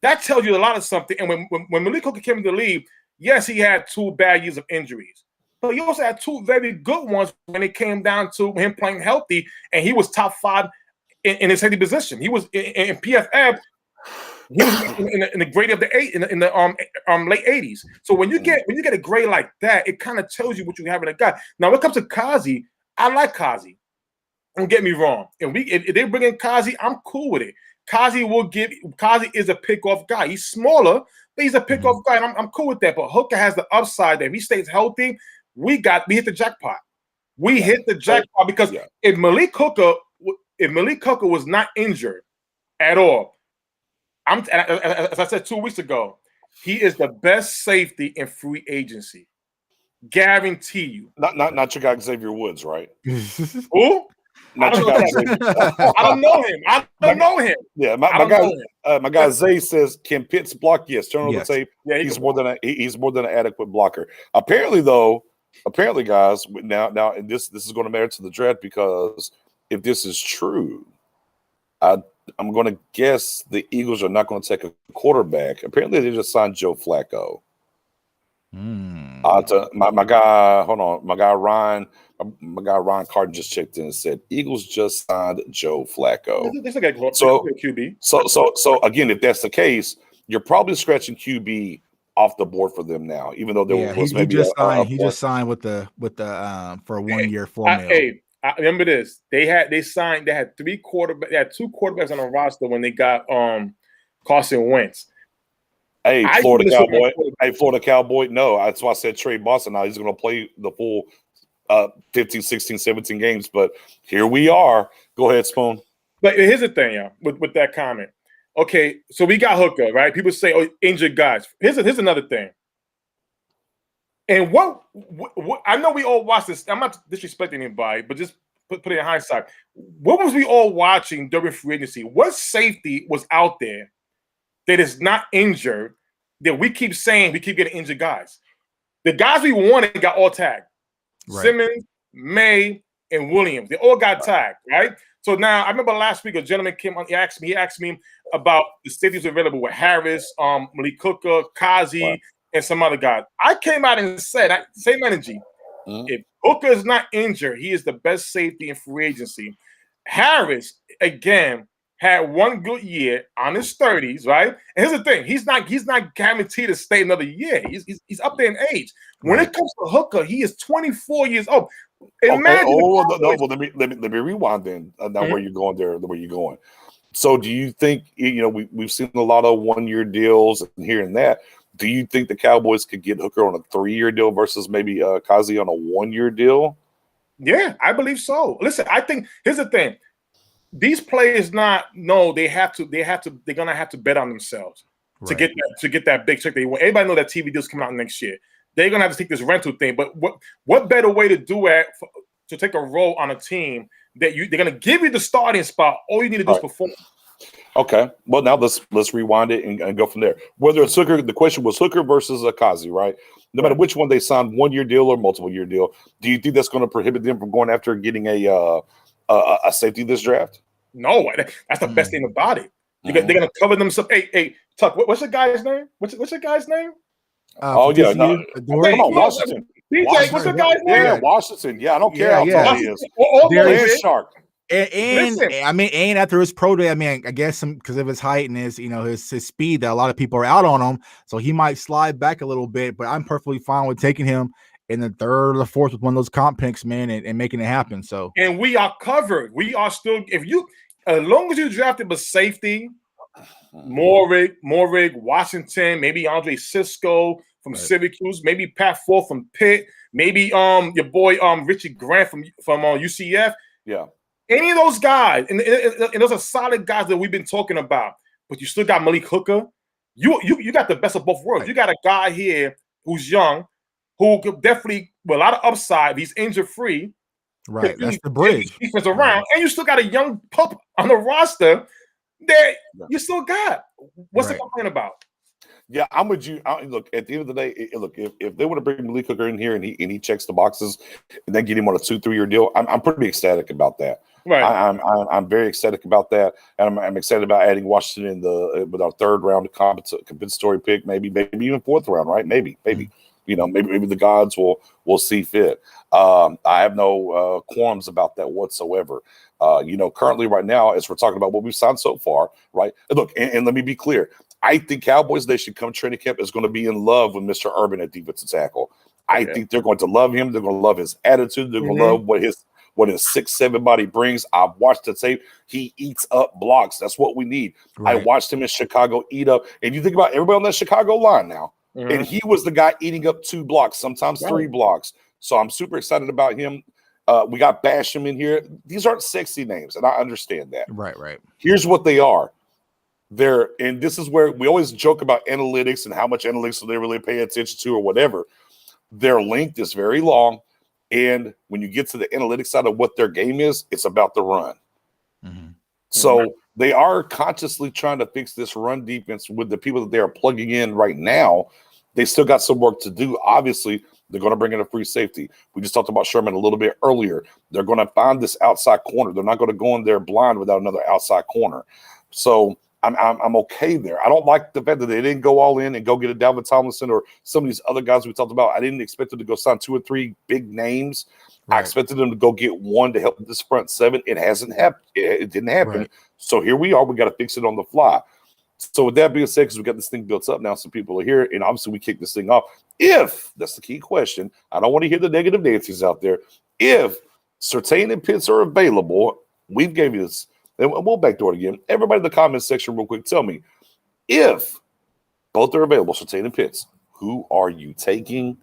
that tells you a lot of something. And when Malik Hooker came into the league, yes, he had 2 bad years of injuries, but he also had 2 very good ones when it came down to him playing healthy, and he was top 5 in his safety position. He was in PFF. He was in the grade of the late 80s. So when you get a grade like that, it kind of tells you what you have in a guy. Now, when it comes to Kazi, I like Kazi. Don't get me wrong. If they bring in Kazi, I'm cool with it. Kazi is a pick-off guy. He's smaller, but he's a pick-off guy, and I'm cool with that. But Hooker has the upside that if he stays healthy, we hit the jackpot. We hit the jackpot because if Malik Hooker was not injured at all, As I said 2 weeks ago, he is the best safety in free agency. Guarantee you. Not your guy Xavier Woods, right? Who? Not your guy Xavier. I don't know him. I don't know him. Yeah, my guy Zay says, can Pitts block? Yes, turn on the tape. Yeah, he's more than an adequate blocker. Apparently, guys, now, and this is going to matter to the draft, because if this is true, I'm going to guess the Eagles are not going to take a quarterback. Apparently, they just signed Joe Flacco. My guy, hold on, my guy Ryan Carton just checked in and said Eagles just signed Joe Flacco. So QB. So again, if that's the case, you're probably scratching QB off the board for them now, even though there was maybe he just signed with the for a 1 year $4 million. Hey, I remember this. They had two quarterbacks on the roster when they got Carson Wentz. Hey, Florida Cowboy. No, that's why I said Trey Boston. Now he's going to play the full 15, 16, 17 games. But here we are. Go ahead, Spoon. But here's the thing, yeah, with that comment. Okay, so we got Hooker, right? People say, oh, injured guys. Here's another thing. And what I know we all watched this. I'm not disrespecting anybody, but just put it in hindsight. What was we all watching during free agency? What safety was out there that is not injured, that we keep saying we keep getting injured guys? The guys we wanted got all tagged. Right. Simmons, May, and Williams. They all got tagged, right? So now I remember last week a gentleman came on, he asked me about the safeties available with Harris, Malik Hooker, Kazi, and some other guys. I came out and said, same energy. If Hooker is not injured, he is the best safety in free agency. Harris, again, had one good year on his 30s, right? And here's the thing: he's not guaranteed to stay another year. He's up there in age. When it comes to Hooker, he is 24 years old. Imagine. Well, let me rewind then. Now where you're going there, where you're going. So, do you think we've seen a lot of 1 year deals and here and that? Do you think the Cowboys could get Hooker on a 3 year deal versus maybe Kazi on a 1 year deal? Yeah, I believe so. Listen, I think here's the thing. These players they're gonna have to bet on themselves to get that big check they want. Everybody know that TV deal's coming out next year. They're gonna have to take this rental thing. But what better way to do it to take a role on a team that they're gonna give you the starting spot? All you need to do is perform. Okay. Well, now let's rewind it and go from there. Whether it's Hooker, the question was Hooker versus Kazi, right? No matter which one they signed, 1 year deal or multiple year deal, do you think that's going to prohibit them from going after getting a safety this draft? No, that's the best thing about it. They're going to cover themselves. Hey, Tuck, what's the guy's name? What's the guy's name? Come on, Washington. DJ, what's the guy's name? Yeah, Washington. Yeah, I don't care how tall he is. Shark. And after his pro day, I guess because of his height and his speed, that a lot of people are out on him. So he might slide back a little bit, but I'm perfectly fine with taking him in the third or the fourth with one of those comp picks, man, and making it happen. So, and we are covered. We are still, as long as you drafted a safety, Morig, Washington, maybe Andre Cisco from Syracuse, maybe Pat Ford from Pitt, maybe your boy Richie Grant from UCF. Yeah. Any of those guys, and those are solid guys that we've been talking about, but you still got Malik Hooker. You got the best of both worlds. You got a guy here who's young, who could definitely, with a lot of upside, he's injury free. Right, that's the bridge. Defense around, and you still got a young pup on the roster that you still got. What's the complaint about? Yeah, I'm with you. Look, at the end of the day, if they want to bring Malik Hooker in here and he checks the boxes and then get him on a 2-3 year deal, I'm pretty ecstatic about that. Right. I'm very ecstatic about that, and I'm excited about adding Washington with our third round compensatory pick, maybe even fourth round, right? Maybe. Maybe the gods will see fit. I have no qualms about that whatsoever. Currently right now, as we're talking about what we've signed so far, right? Look, and let me be clear. I think Cowboys Nation come training camp is going to be in love with Mr. Urban at defensive tackle. I think they're going to love him. They're going to love his attitude. They're going to love what his 6'7" body brings. I've watched the tape. He eats up blocks. That's what we need. Right. I watched him in Chicago eat up. And you think about everybody on that Chicago line now. And he was the guy eating up 2 blocks, sometimes 3 blocks. So I'm super excited about him. We got Basham in here. These aren't sexy names, and I understand that. Right. Here's what they are. and this is where we always joke about analytics and how much analytics do they really pay attention to or whatever. Their length is very long. And when you get to the analytics side of what their game is, it's about the run. Mm-hmm. So they are consciously trying to fix this run defense with the people that they are plugging in right now. They still got some work to do. Obviously, they're going to bring in a free safety. We just talked about Sherman a little bit earlier. They're going to find this outside corner. They're not going to go in there blind without another outside corner. So I'm okay there. I don't like the fact that they didn't go all in and go get a Dalvin Tomlinson or some of these other guys we talked about. I didn't expect them to go sign 2 or 3 big names. Right. I expected them to go get one to help this front seven. It hasn't happened. It didn't happen. Right. So here we are. We got to fix it on the fly. So with that being said, because we got this thing built up now, some people are here, and obviously we kick this thing off. If that's the key question, I don't want to hear the negative Nancy's out there. If Surtain and Pitts are available, we've gave you this. And we'll backdoor it again. Everybody in the comments section real quick, tell me, if both are available, Surtain and Pitts, who are you taking?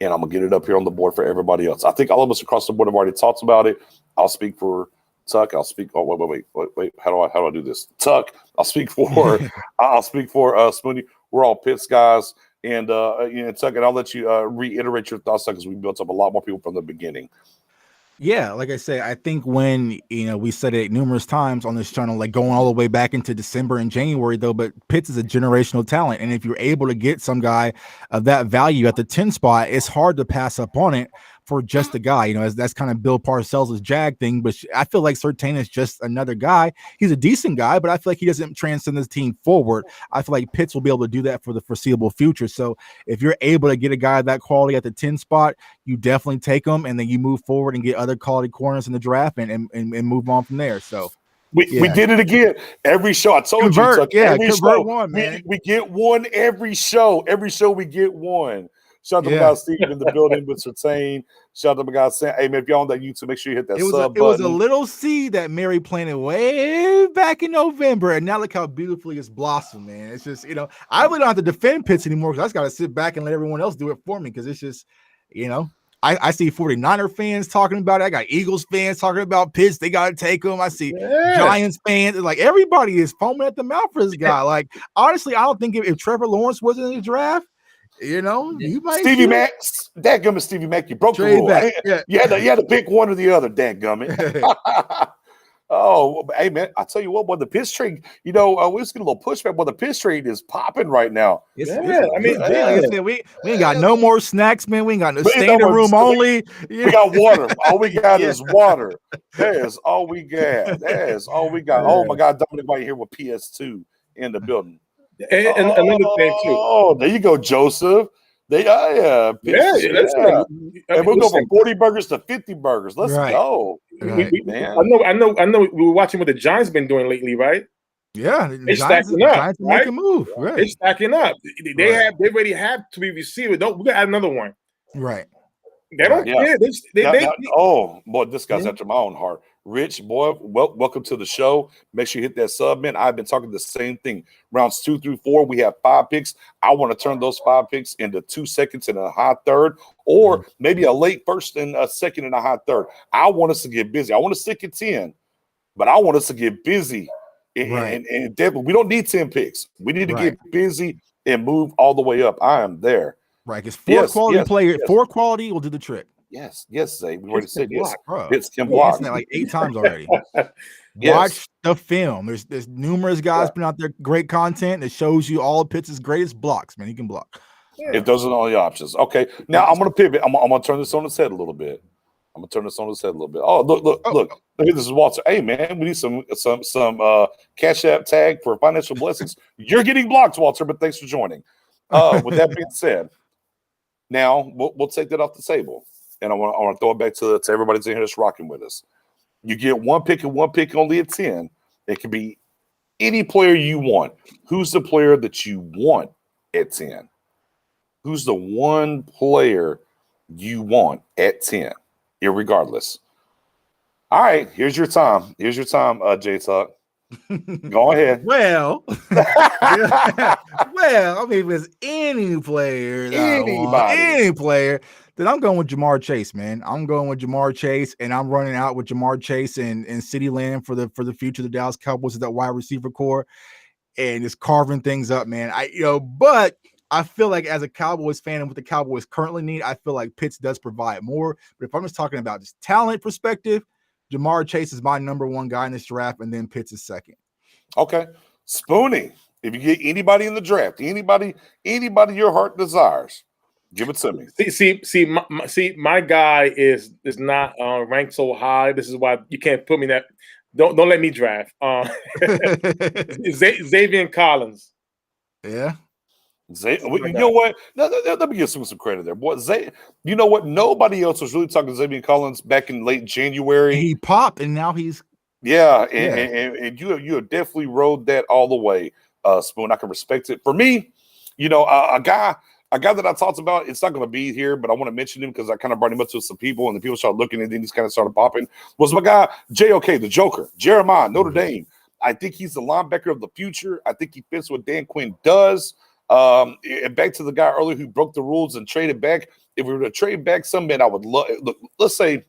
And I'm going to get it up here on the board for everybody else. I think all of us across the board have already talked about it. I'll speak for Tuck. I'll speak. Oh, wait. How do I do this? Tuck. I'll speak for Spoonie. We're all Pitts guys. And, Tuck, and I'll let you reiterate your thoughts because we built up a lot more people from the beginning. Yeah, like I say, I think when, we said it numerous times on this channel, like going all the way back into December and January, though, but Pitts is a generational talent. And if you're able to get some guy of that value at the 10 spot, it's hard to pass up on it for just a guy, as that's kind of Bill Parcells' Jag thing. But I feel like Surtain is just another guy. He's a decent guy, but I feel like he doesn't transcend this team forward. I feel like Pitts will be able to do that for the foreseeable future. So if you're able to get a guy of that quality at the 10 spot, you definitely take him, and then you move forward and get other quality corners in the draft and move on from there. So we did it again. Every show, I told convert, you, every show, one, man. We get one every show. Every show we get one. Shout out to my guy Steve in the building with Surtain. Shout out to my guy Sam. Hey, man, if y'all on that YouTube, make sure you hit that sub button. It was a little seed that Mary planted way back in November, and now look how beautifully it's blossomed, man. It's just, I really don't have to defend Pitts anymore because I just got to sit back and let everyone else do it for me because it's just, I see 49er fans talking about it. I got Eagles fans talking about Pitts. They got to take him. I see Giants fans. Like, everybody is foaming at the mouth for this guy. Like, honestly, I don't think if Trevor Lawrence wasn't in the draft, you might Stevie Mack, dadgummit Stevie Mack, you broke the rule. Yeah. You had to pick one or the other, dadgummit. Oh, hey man, I tell you what, boy, the Pitts trade, we just get a little pushback, but the Pitts trade is popping right now. Like I said, we ain't got no more snacks, man. We ain't got no standing room only. We got water. All we got is water. That is all we got. Oh my God, Dominic right here with PS2 in the building. And another thing too. Oh, there you go, Joseph. And we'll go from 40 burgers to 50 burgers. Let's go. Man. I know. We were watching what the Giants been doing lately, right? Yeah, it's stacking up. Giants make a move. Right. It's stacking up. They already have to be receivers. We gotta add another one. Right. They don't care. Oh boy, this guy's after my own heart. Rich, boy, welcome to the show. Make sure you hit that sub, man. I've been talking the same thing. Rounds 2 through 4, we have 5 picks. I want to turn those 5 picks into 2 seconds and a high third, or maybe a late first and a second and a high third. I want us to get busy. I want to stick at 10, but I want us to get busy. And definitely, we don't need 10 picks. We need to get busy and move all the way up. I am there. Right, because 4 quality players, 4 quality will do the trick. Yes, Zay. We already said yes. Pitts can block. Like 8 times already. Watch the film. There's numerous guys putting out there great content that shows you all of Pitts' greatest blocks. Man, he can block. If those are the only options. Okay, now I'm going to pivot. I'm going to turn this on its head a little bit. Oh, look. This is Walter. Hey, man, we need some Cash App tag for financial blessings. You're getting blocked, Walter, but thanks for joining. With that being said, now we'll take that off the table. And I want to throw it back to everybody that's in here that's rocking with us. You get 1 pick and 1 pick only at 10. It can be any player you want. Who's the player that you want at 10? Who's the one player you want at 10, irregardless? All right, here's your time. J-Tuck. Go ahead. Well, I mean, if it's any player, then I'm going with Jamar Chase, man. I'm going with Jamar Chase, and I'm running out with Jamar Chase and CeeDee Lamb for the future of the Dallas Cowboys at that wide receiver core. and just carving things up, man. But I feel like as a Cowboys fan and what the Cowboys currently need, I feel like Pitts does provide more. But if I'm just talking about just talent perspective, Jamar Chase is my number one guy in this draft, and then Pitts is second. Okay. Spoonie, if you get anybody in the draft, anybody your heart desires, give it to me. My guy is not ranked so high. This is why you can't put me that. Don't let me draft. Xavier Collins. Yeah. You know what? Let me give some credit there, boy. You know what? Nobody else was really talking to Xavier Collins back in late January. He popped, and now he's and you have definitely rode that all the way, Spoon. I can respect it. For me, a guy that I talked about, it's not going to be here, but I want to mention him because I kind of brought him up to some people, and the people started looking, and then he's kind of started popping. Was my guy JOK, the Joker, Jeremiah, Notre Dame. I think he's the linebacker of the future. I think he fits what Dan Quinn does. And back to the guy earlier who broke the rules and traded back. If we were to trade back some man, I would love. Look, let's say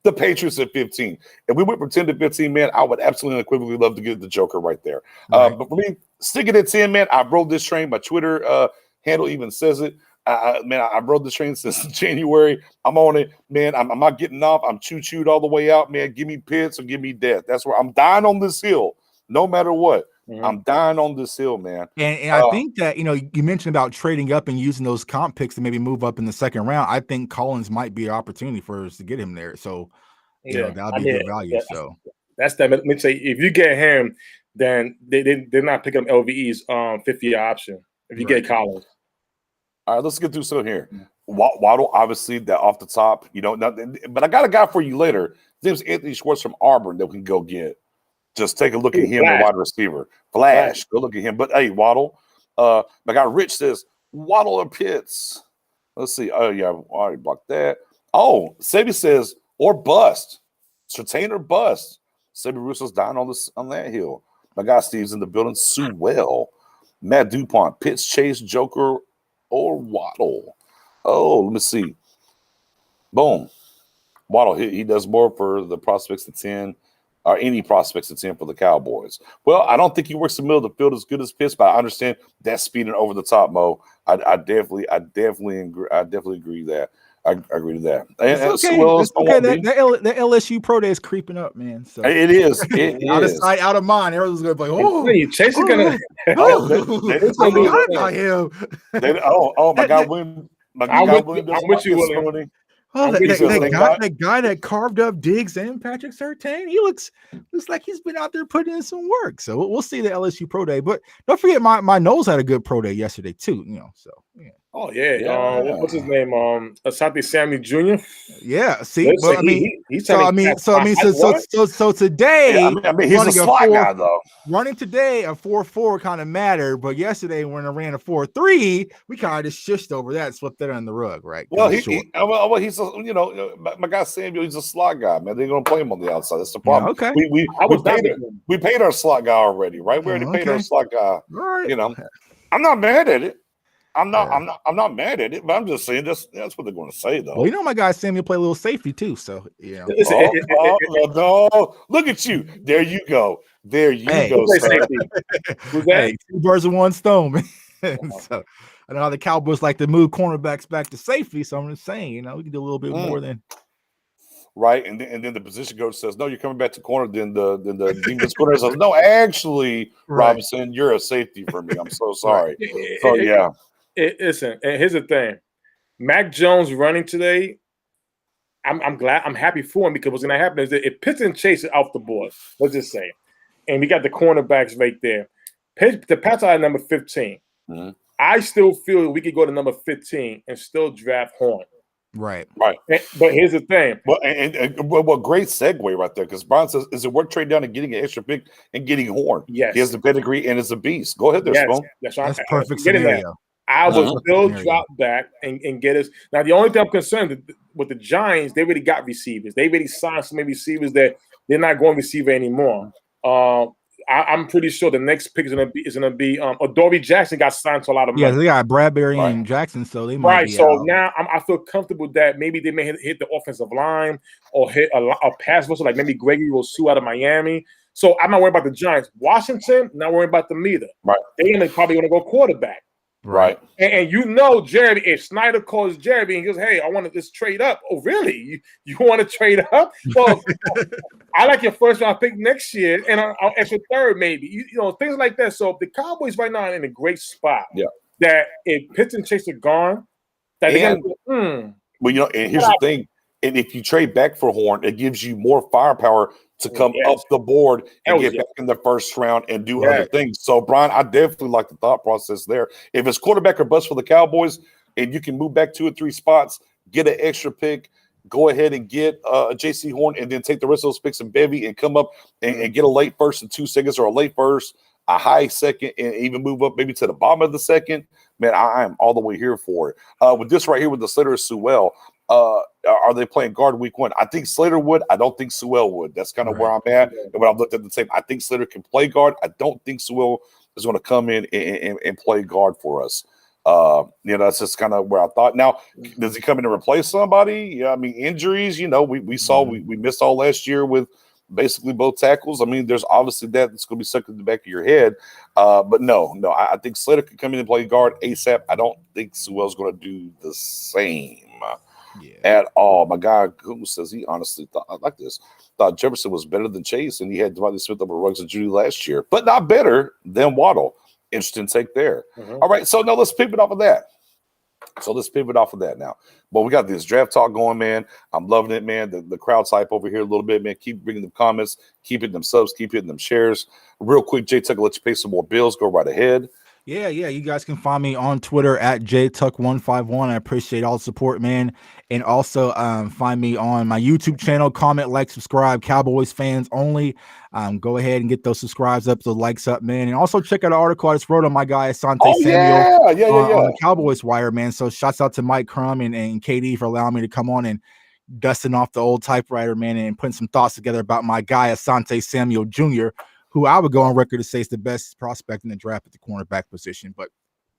the Patriots at 15. If we went from 10 to 15, man, I would absolutely unequivocally love to get the Joker right there. Right. But for me, sticking at 10, man, I rode this train. My Twitter handle even says it. I rode this train since January. I'm on it, man. I'm not getting off. I'm choo-chooed all the way out, man. Give me Pitts or give me death. That's where I'm dying on this hill, no matter what. Mm-hmm. I'm dying on this hill, man. And I think that, you mentioned about trading up and using those comp picks to maybe move up in the second round. I think Collins might be an opportunity for us to get him there. So, that'll be good value. So that's that. Let me say, if you get him, then they're not picking up LVE's 50 option. If you get Collins. All right, let's get through some here. Waddle, obviously, that off the top, but I got a guy for you later. His name's Anthony Schwartz from Auburn that we can go get. Just take a look at him, the wide receiver. Flash. Go look at him. But, hey, Waddle. My guy Rich says, Waddle or Pitts? Let's see. Oh, yeah, I already blocked that. Oh, Sebi says, or bust. Surtain or bust. Sebi Russo's dying on that hill. My guy Steve's in the building. Sewell. Matt DuPont. Pitts, Chase, Joker, or Waddle. Oh, let me see. Boom. Waddle, he does more for the prospects at 10. Or any prospects at 10 for the Cowboys. Well, I don't think he works the middle of the field as good as Pitts, but I understand that speeding over the top, Mo. I definitely agree. I agree that. I agree to that. It's okay. That LSU pro day is creeping up, man. So it is. Out of sight, out of mind. Everyone's gonna be like, "Oh, Chase is gonna." My God, William. I'm with you, William. Oh, that guy that carved up Diggs and Patrick Surtain, he looks like he's been out there putting in some work. So we'll see the LSU pro day. But don't forget, my nose had a good pro day yesterday too. So yeah. Oh yeah. What's his name? Asante Samuel Jr. Yeah. See, but so today, he's a slot guy though. Running today a 4.4 kind of mattered, but yesterday when I ran a 4.3, we kind of just shushed over that and swept that under the rug, right? Well, he's my guy Samuel. He's a slot guy, man. They're gonna play him on the outside. That's the problem. Yeah, okay. We paid our slot guy already, right? We already paid our slot guy. All right. I'm not mad at it. I'm not mad at it, but I'm just saying that's what they're going to say, though. Well, my guy Samuel play a little safety too, so no, look at you. There you go. Safety. Who's that? Hey, 2 birds with 1 stone, man. So I know how the Cowboys like to move cornerbacks back to safety, so I'm just saying, we can do a little bit more than. Right, and then the position coach says, "No, you're coming back to corner." Then the defense corner says, "No, actually, Robinson, you're a safety for me. I'm so sorry." So yeah. Listen, and here's the thing: Mac Jones running today. I'm glad. I'm happy for him because what's going to happen is that if Pitts and Chase are off the board, let's just say, and we got the cornerbacks right there. The Pats are at number 15. Mm-hmm. I still feel we could go to number 15 and still draft Horn. Right. But here's the thing. Well, great segue right there because Brian says, "Is it worth trading down and getting an extra pick and getting Horn?" Yes, he has the pedigree and is a beast. Go ahead, there, Spoon. That's perfect scenario. I will still drop back and get us. Now, the only thing I'm concerned with the Giants, they already got receivers. They already signed so many receivers that they're not going receiver anymore. I'm pretty sure the next pick is gonna be Adoree Jackson got signed to a lot of money. Yeah, they got Bradbury and Jackson, so they might. Right. So now I feel comfortable that maybe they may hit the offensive line or hit a pass rusher like maybe Gregory Rousseau out of Miami. So I'm not worried about the Giants. Washington, not worried about them either. Right. They're probably going to go quarterback. Right. And you know, Jeremy, if Snyder calls Jeremy and goes, hey, I want to just trade up. Oh, really? You want to trade up? Well, I like your first round pick next year, and I'll extra third maybe. You know, things like that. So the Cowboys right now are in a great spot. Yeah. That if Pitts and Chase are gone, that they're going to go, Well, you know, and here's the thing. And if you trade back for Horn, it gives you more firepower to come up the board and get back in the first round and do other things. So, Brian, I definitely like the thought process there. If it's quarterback or bust for the Cowboys and you can move back 2 or 3 spots, get an extra pick, go ahead and get J.C. Horn and then take the rest of those picks and bevy and come up and get a late first and 2 seconds or a late first, a high second, and even move up maybe to the bottom of the second, man, I am all the way here for it. With this right here with the Slater Sewell, are they playing guard week 1? I think Slater would. I don't think Sewell would. That's kind of where I'm at. And when I've looked at the tape, I think Slater can play guard. I don't think Sewell is going to come in and play guard for us. You know, that's just kind of where I thought. Now, does he come in to replace somebody? Yeah, I mean, injuries, you know, we saw we missed all last year with basically both tackles. I mean, there's obviously that's going to be stuck in the back of your head. But no, I think Slater can come in and play guard ASAP. I don't think Sewell's going to do the same at all. My guy Google says he honestly thought, I like this, thought Jefferson was better than Chase, and he had Devontae Smith over Ruggs and Judy last year, but not better than Waddle. Interesting take there. All right, so now let's pivot off of that. Now. But we got this draft talk going, man. I'm loving it, man. The crowd's hype over here a little bit, man. Keep bringing them comments, keep hitting them subs, keep hitting them shares. Real quick, Jay Tucker, let you pay some more bills. Go right ahead. Yeah. You guys can find me on Twitter at JTuck151. I appreciate all the support, man. And also find me on my YouTube channel. Comment, like, subscribe. Cowboys fans only. Go ahead and get those subscribes up, the likes up, man. And also check out an article I just wrote on my guy Asante Samuel on the Cowboys Wire, man. So shouts out to Mike Crum and KD for allowing me to come on and dusting off the old typewriter, man, and putting some thoughts together about my guy Asante Samuel Jr., who I would go on record to say is the best prospect in the draft at the cornerback position, but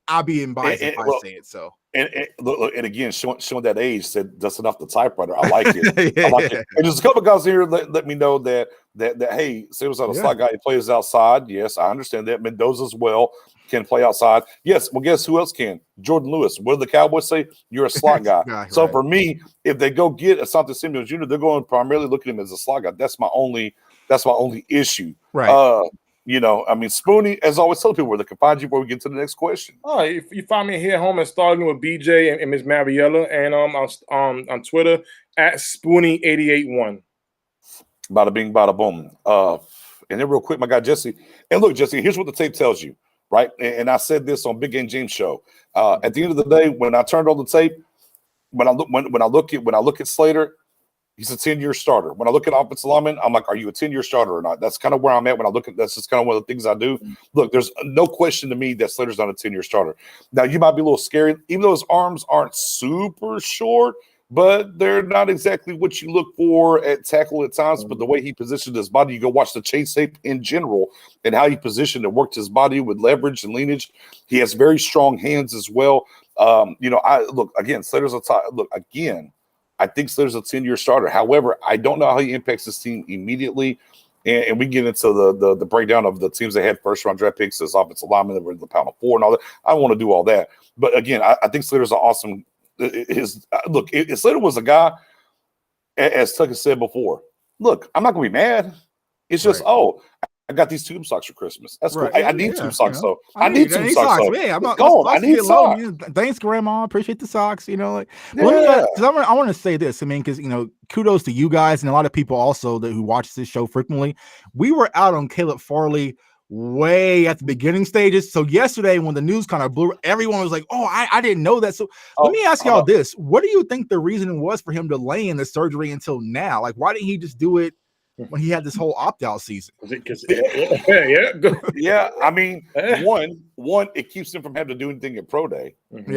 I'll be biased if I say it. So, and again, showing that age, said dusting off the typewriter. I like it. I like it. And there's a couple of guys here let me know that hey, Samuel's not a slot guy. He plays outside. Yes, I understand that. Mendoza as well can play outside. Yes. Well, guess who else can? Jordan Lewis. What do the Cowboys say? You're a slot guy. So for me, if they go get Asante Samuel Jr., they're going primarily look at him as a slot guy. That's my only issue. Right. You know, I mean, Spoonie, as always, tell people where they can find you before we get to the next question. Oh, if you find me here home and starting with BJ and Miss Mariella, and on Twitter at Spoonie881. Bada bing, bada boom. And then real quick, my guy Jesse. And look, Jesse, here's what the tape tells you, right? And I said this on Big Game James show. At the end of the day, when I turned on the tape, when I look at Slater, he's a 10-year starter. When I look at offensive lineman, I'm like, are you a 10-year starter or not? That's kind of where I'm at when I look at that's just kind of one of the things I do. Look, there's no question to me that Slater's not a 10-year starter. Now, you might be a little scary, even though his arms aren't super short, but they're not exactly what you look for at tackle at times. But the way he positioned his body, you go watch the chase tape in general and how he positioned and worked his body with leverage and lineage. He has very strong hands as well. You know, Slater's I think Slater's a 10-year starter. However, I don't know how he impacts this team immediately. And we get into the breakdown of the teams that had first-round draft picks as offensive linemen that were in the Pound of 4 and all that. I don't want to do all that. But, again, I think Slater's an awesome – if Slater was a guy, as Tucker said before, look, I'm not going to be mad. It's just, I got these tube socks for Christmas. That's cool. I need tube socks, though. I need tube socks. Yeah, I need socks. Thanks, Grandma. Appreciate the socks. You know, I want to say this. I mean, because kudos to you guys and a lot of people also who watch this show frequently. We were out on Caleb Farley way at the beginning stages. So yesterday, when the news kind of blew, everyone was like, "Oh, I didn't know that." So let me ask y'all this: what do you think the reason was for him delaying the surgery until now? Like, why didn't he just do it when he had this whole opt-out season? Yeah. I mean, one, it keeps him from having to do anything at Pro Day.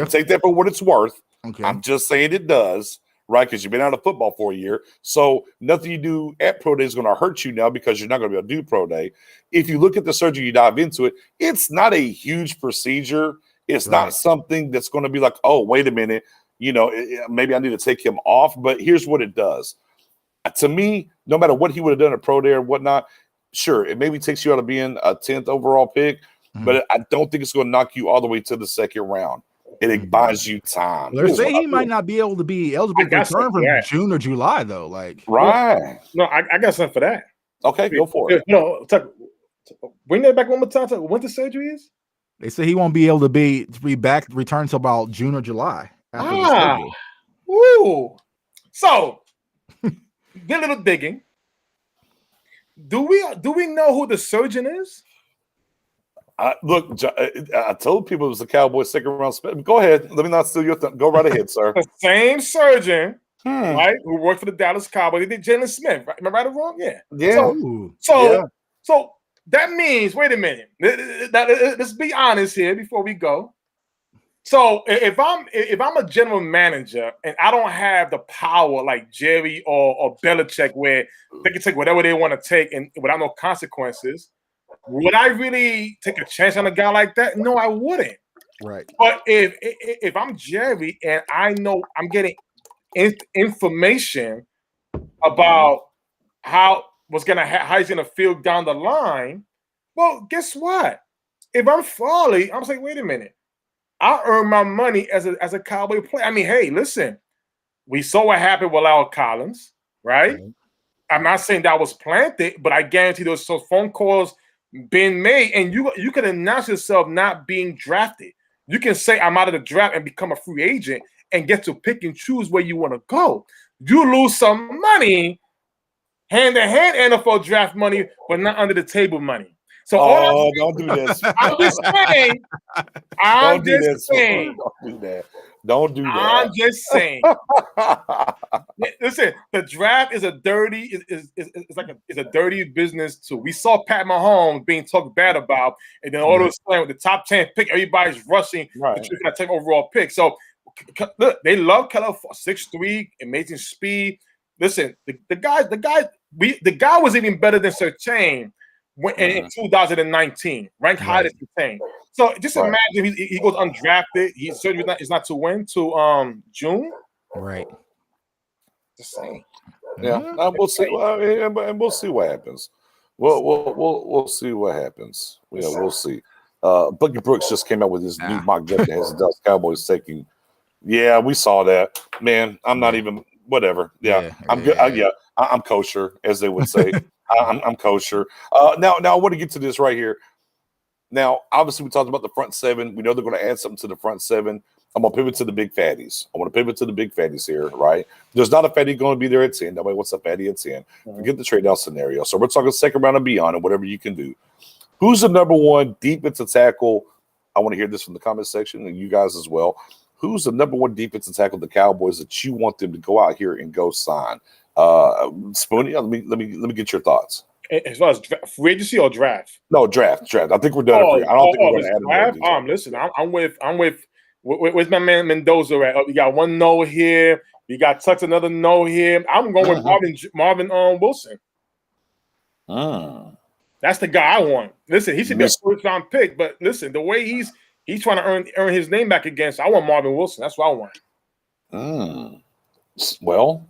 Take that for what it's worth. Okay. I'm just saying it does, right? Because you've been out of football for a year. So nothing you do at Pro Day is going to hurt you now because you're not going to be able to do Pro Day. If you look at the surgery, you dive into it, it's not a huge procedure. It's not something that's going to be like, oh, wait a minute, maybe I need to take him off. But here's what it does. To me, no matter what he would have done at Pro Day or whatnot, sure, it maybe takes you out of being a 10th overall pick, but I don't think it's going to knock you all the way to the second round. It buys you time. They're saying he might not be able to be eligible to return from June or July, though. Like, right? No, I got something for that. Okay, go for it. No, bring that back one more time. When the surgery is? They say he won't be able to be return until about June or July after the surgery. Woo! So, get a little digging. Do we know who the surgeon is? Look, I told people it was the Cowboys' second round. Go ahead. Let me not steal your go right ahead, sir. The same surgeon, right, who worked for the Dallas Cowboys. They did Jalen Smith, right? Am I right or wrong? Yeah. Yeah. So that means, wait a minute. Let's be honest here before we go. So if I'm a general manager and I don't have the power like Jerry or Belichick, where they can take whatever they want to take and without no consequences, would I really take a chance on a guy like that? No, I wouldn't. Right. But if I'm Jerry and I know I'm getting information about how he's gonna feel down the line, well, guess what? If I'm Farley, I'm saying, wait a minute. I earn my money as a Cowboy player. I mean, hey, listen, we saw what happened with Al Collins, right? I'm not saying that was planted, but I guarantee those phone calls been made, and you can announce yourself not being drafted. You can say I'm out of the draft and become a free agent and get to pick and choose where you want to go. You lose some money, hand-to-hand NFL draft money, but not under the table money. So don't do this. I'm just saying. I'm just saying. Don't do that. I'm just saying. Listen, the draft is a dirty it's a dirty business too. We saw Pat Mahomes being talked bad about, and then all of a sudden with the top 10 pick, everybody's rushing to that 10th overall pick. So look, they love Keller for 6'3", amazing speed. Listen, the guy was even better than Surtain in 2019, ranked higher than Surtain. So just imagine he goes undrafted. He's certainly not to win to June. Right. Just saying. Yeah, we'll see. And we'll see what happens. We'll see what happens. Yeah, we'll see. Bucky Brooks just came out with his new mock draft that has the Dallas Cowboys taking. Yeah, we saw that. Man, I'm not even whatever. Yeah, I'm good. I'm kosher, as they would say. I'm kosher. Now I want to get to this right here. Now, obviously, we talked about the front seven. We know they're going to add something to the front seven. I'm going to pivot to the big fatties. I want to pivot to the big fatties here, right? There's not a fatty going to be there at 10. Nobody wants a fatty at 10. Forget the trade-out scenario. So we're talking second round and beyond and whatever you can do. Who's the number one defensive tackle? I want to hear this from the comment section and you guys as well. Who's the number one defensive tackle the Cowboys that you want them to go out here and go sign? Spoonie, let me get your thoughts. As far as free agency or draft? No, draft. I think we're done. I don't think we're going to add draft. Listen, I'm with my man Mendoza at. You got one no here. You got Tuck's another no here. I'm going with Marvin Wilson. That's the guy I want. Listen, he should be a first round pick, but listen, the way he's trying to earn his name back against, I want Marvin Wilson. That's what I want. Well,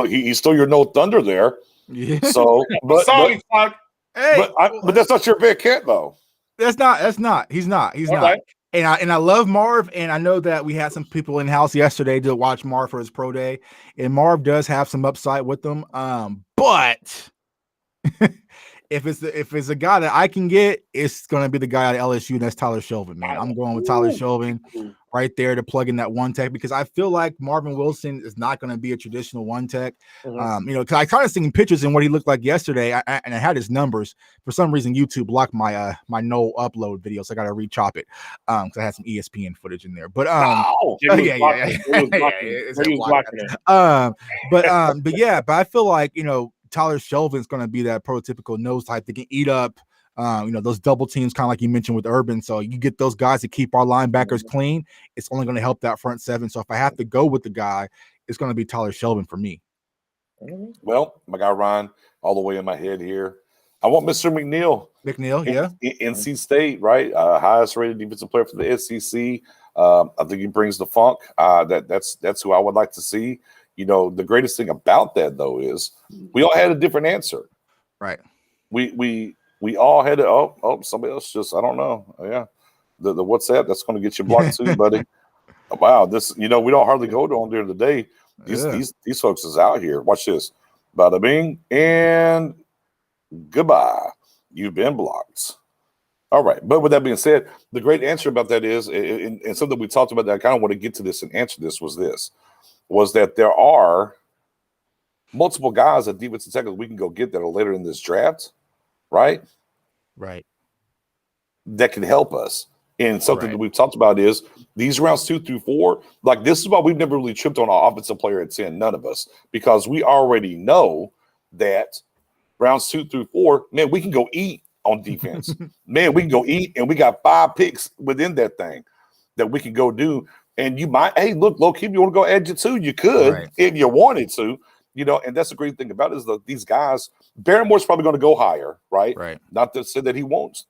he's still your no thunder there. Yeah. So, but sorry, Tuck. Hey, but that's not your big cat though. That's not. He's not. Right. And I love Marv, and I know that we had some people in house yesterday to watch Marv for his pro day, and Marv does have some upside with them. But if it's a guy that I can get, it's gonna be the guy at LSU. That's Tyler Shelvin, man. I'm going with Tyler Shelvin right there to plug in that one tech because I feel like Marvin Wilson is not going to be a traditional one tech. Because I started seeing pictures and what he looked like yesterday, and I had his numbers. For some reason, YouTube blocked my my no upload video, so I got to re-chop it because I had some ESPN footage in there. But but I feel like Tyler Shelvin's going to be that prototypical nose type that can eat up. Those double teams, kind of like you mentioned with Urban. So you get those guys to keep our linebackers clean. It's only going to help that front seven. So if I have to go with the guy, it's going to be Tyler Shelvin for me. Well, my guy Ryan, all the way in my head here. I want Mr. McNeil. NC State, right? Highest rated defensive player for the SEC. I think he brings the funk. That's who I would like to see. The greatest thing about that though is we all had a different answer. Right. we all had it. Oh, somebody else just, I don't know. Yeah. The WhatsApp, that's going to get you blocked too, buddy. Wow, this, we don't hardly go on during the day. These folks is out here. Watch this. Bada bing and goodbye. You've been blocked. All right. But with that being said, the great answer about that is, and something we talked about that I kind of want to get to this and answer this was that there are multiple guys at defensive tackle we can go get that are later in this draft, right? Right. That can help us. And something that we've talked about is these rounds 2 through 4, like this is why we've never really tripped on our offensive player at 10, none of us, because we already know that rounds 2 through 4, man, we can go eat on defense. Man, we can go eat, and we got 5 picks within that thing that we can go do. And you might, hey, look, low-key, you want to go edge it too, you could if you wanted to, and that's the great thing about it is that these guys, Barrymore's probably going to go higher, right? Right. Not to say that he won't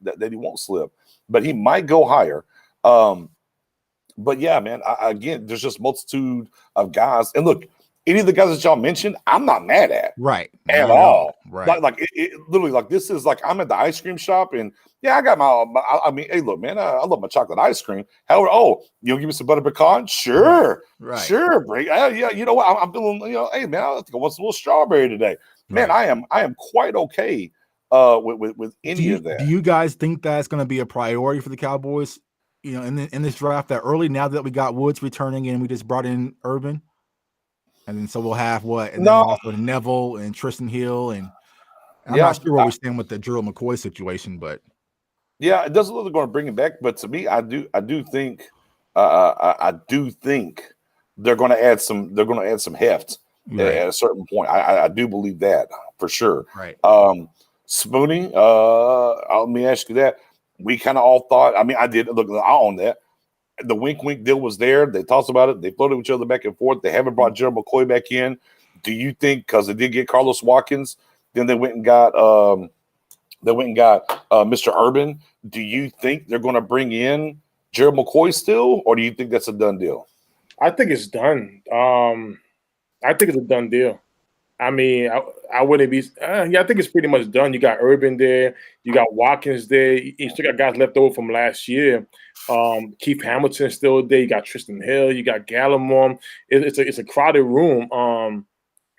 slip, but he might go higher. But yeah, man, again, there's just multitude of guys. And look, any of the guys that y'all mentioned, I'm not mad at. Right. At all. Right. Like it literally, like this is like I'm at the ice cream shop and yeah, I got my I mean, hey, look, man, I love my chocolate ice cream. However, you'll give me some butter pecan? Sure. Right. Sure. Break. Yeah, you know what? I'm feeling, hey man, I think I want some little strawberry today. Man, I am quite okay with any of that. Do you guys think that's going to be a priority for the Cowboys, in this draft that early, now that we got Woods returning and we just brought in Urban? And then so we'll have what? And then also Neville and Tristan Hill. And I'm not sure where we stand with the Gerald McCoy situation, but yeah, it doesn't look like they're going to bring him back. But to me, I do think they're going to add some heft at a certain point. I do believe that for sure. Right. Spoonie, let me ask you that. We kind of all thought, I mean, I did look, I own that. The wink deal was there. They talked about it. They floated with each other back and forth. They haven't brought Gerald McCoy back in. Do you think, because they did get Carlos Watkins, then they went and got Mr. Urban. Do you think they're going to bring in Gerald McCoy still, or do you think that's a done deal? I think it's done. I think it's a done deal. I mean, I wouldn't be. I think it's pretty much done. You got Urban there. You got Watkins there. You still got guys left over from last year. Keith Hamilton's still there. You got Tristan Hill. You got Gallimore. It's a crowded room.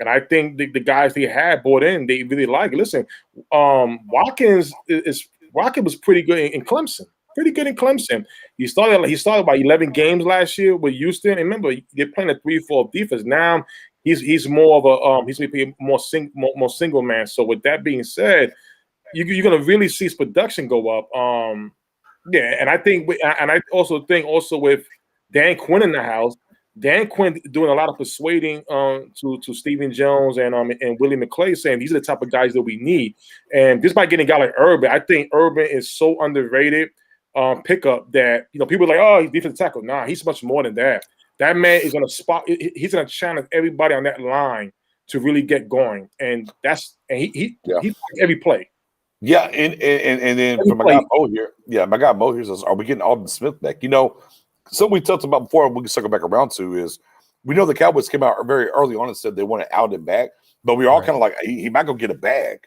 And I think the guys they had brought in, they really like it. Listen, Watkins was pretty good in Clemson. Pretty good in Clemson. He started by 11 games last year with Houston. And remember, they're playing a 3-4 defense now. He's more of a he's going to be more single man. So with that being said, you're going to really see his production go up. And I also think with Dan Quinn in the house, Dan Quinn doing a lot of persuading to Stephen Jones and Willie McClay, saying these are the type of guys that we need. And just by getting a guy like Urban, I think Urban is so underrated pickup that people are like, oh, he's defensive tackle. Nah, he's much more than that. That man is going to spot. He's going to challenge everybody on that line to really get going, and he every play. Yeah, and then for my guy Mo here, says, are we getting Alden Smith back? Something we talked about before, we can circle back around to is we know the Cowboys came out very early on and said they wanted Alden back, but we were all kind of like he might go get a bag,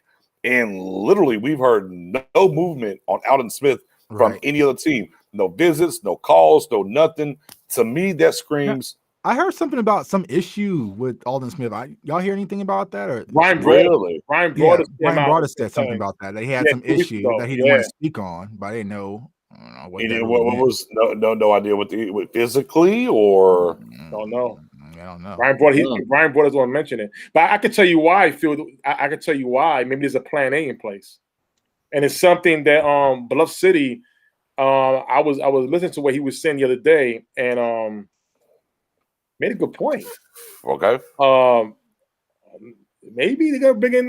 and literally we've heard no movement on Alden Smith from any other team. No visits, no calls, no nothing. To me, that screams. I heard something about some issue with Alden Smith. Y'all hear anything about that? Or Brian Broaddus said something about that. They had some issue that he didn't want to speak on, but I didn't know. What was no idea what physically or don't know. I don't know. Brian Broaddus won't mention it, but I can tell you why. I can tell you why. Maybe there's a plan A in place, and it's something that Bluff City. I was listening to what he was saying the other day, and made a good point. Okay. Maybe they're gonna bring in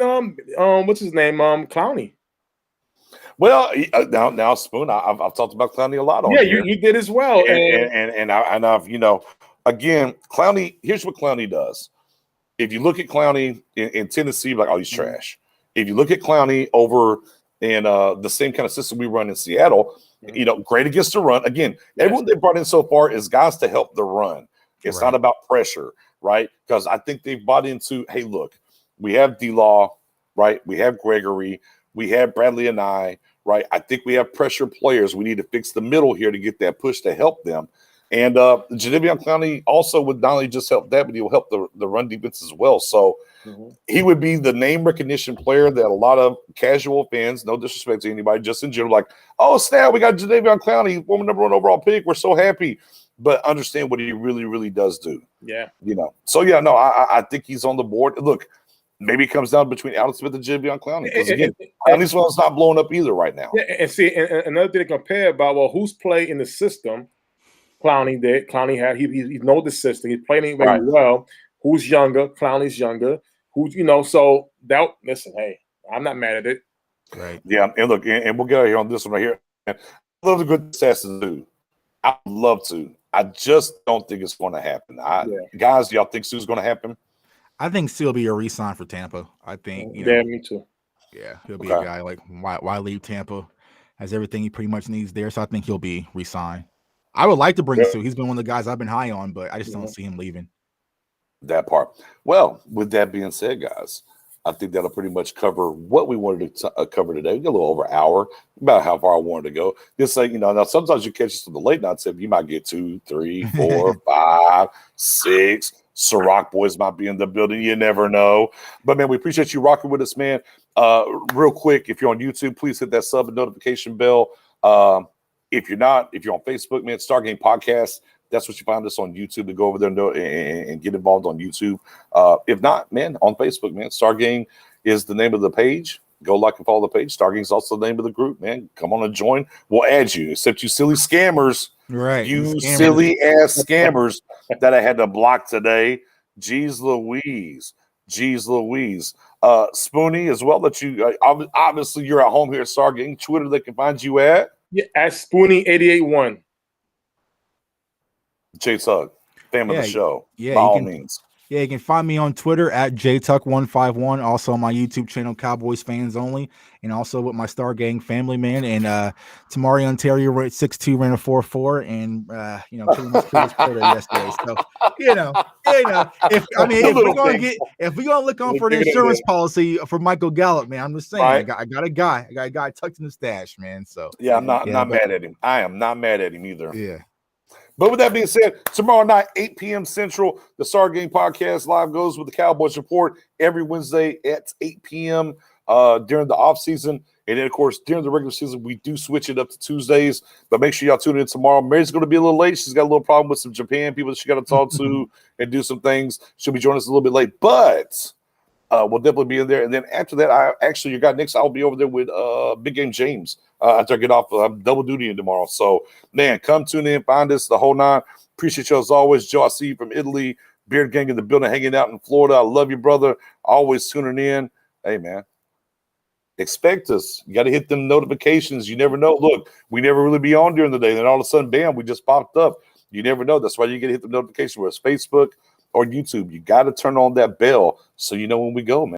what's his name? Clowney. Well, now Spoon, I've talked about Clowney a lot on here. You did as well. And I've again, Clowney. Here's what Clowney does. If you look at Clowney in Tennessee, like, oh, he's trash. If you look at Clowney over in the same kind of system we run in Seattle, great against the run. Again, everyone they brought in so far is guys to help the run. It's not about pressure, right? Because I think they've bought into, hey, look, we have D-Law, right? We have Gregory. We have Bradley and right? I think we have pressure players. We need to fix the middle here to get that push to help them. And Jadeveon Clowney also would not only just help that, but he will help the run defense as well. So he would be the name recognition player that a lot of casual fans, no disrespect to anybody, just in general, like, oh, snap, we got Jadeveon Clowney, former #1 overall pick. We're so happy. But understand what he really, really does do. Yeah. So, yeah, no, I think he's on the board. Look, maybe it comes down between Alex Smith and Jadeveon Clowney. Because, again, at least one's not blowing up either right now. Yeah, and see, and another thing to compare about, well, who's played in the system? Clowney did. Clowney had he knows the system. He's playing it very well. Who's younger? Clowney's younger. Who's so that listen, hey, I'm not mad at it. Right. Yeah, and look, and we'll get out here on this one right here. I love the good assassins do. I'd love to. I just don't think it's going to happen. Guys, y'all think Sue's going to happen? I think Sue will be a re-sign for Tampa. I think. Yeah, me too. Yeah, he'll be a guy like why leave Tampa? Has everything he pretty much needs there, so I think he'll be re-signed. I would like to bring Sue. He's been one of the guys I've been high on, but I just don't see him leaving. That part. Well, with that being said, guys, I think that'll pretty much cover what we wanted to cover today. We got a little over an hour, about how far I wanted to go. Just like, now sometimes you catch us on the late night tip, you might get 2, 3, 4, 5, 6. Ciroc boys might be in the building. You never know. But, man, we appreciate you rocking with us, man. Real quick, if you're on YouTube, please hit that sub and notification bell. If you're not, if you're on Facebook, man, Star Game Podcast, that's what you find us on YouTube, to go over there and get involved on YouTube. If not, man, on Facebook, man, Star Game is the name of the page. Go like and follow the page. Star Game is also the name of the group, man. Come on and join. We'll add you, except you silly scammers. Right. You silly ass scammers that I had to block today. Jeez Louise. Spoonie, as well, that you obviously you're at home here at Star Game. Twitter, they can find you at. Yeah, at Spoonie881. J-Tug, fan of the show. Yeah, by all means. Yeah, you can find me on Twitter at JTuck151. Also on my YouTube channel, Cowboys Fans Only, and also with my Star Gang family, man. And Tamari Ontario ran 6'2", ran a 4.4, and killing this player yesterday. So if we're gonna look on for an insurance policy for Michael Gallup, man, I'm just saying, I got a guy tucked in the stash, man. So yeah, I'm not mad at him. I am not mad at him either. Yeah. But with that being said, tomorrow night, 8 p.m. Central, the Star Game Podcast live goes with the Cowboys Report every Wednesday at 8 p.m. During the offseason. And then, of course, during the regular season, we do switch it up to Tuesdays. But make sure y'all tune in tomorrow. Mary's going to be a little late. She's got a little problem with some Japan people that she got to talk to and do some things. She'll be joining us a little bit late. But we'll definitely be in there. And then after that, you got next, I'll be over there with Big Game James. After I get off, I'm double dutying tomorrow. So, man, come tune in, find us, the whole nine. Appreciate you as always. Joe, I see you from Italy. Beard Gang in the building, hanging out in Florida. I love you, brother. Always tuning in. Hey, man, expect us. You got to hit them notifications. You never know. Look, we never really be on during the day. Then all of a sudden, bam, we just popped up. You never know. That's why you got to hit the notification, whether it's Facebook or YouTube. You got to turn on that bell so you know when we go, man.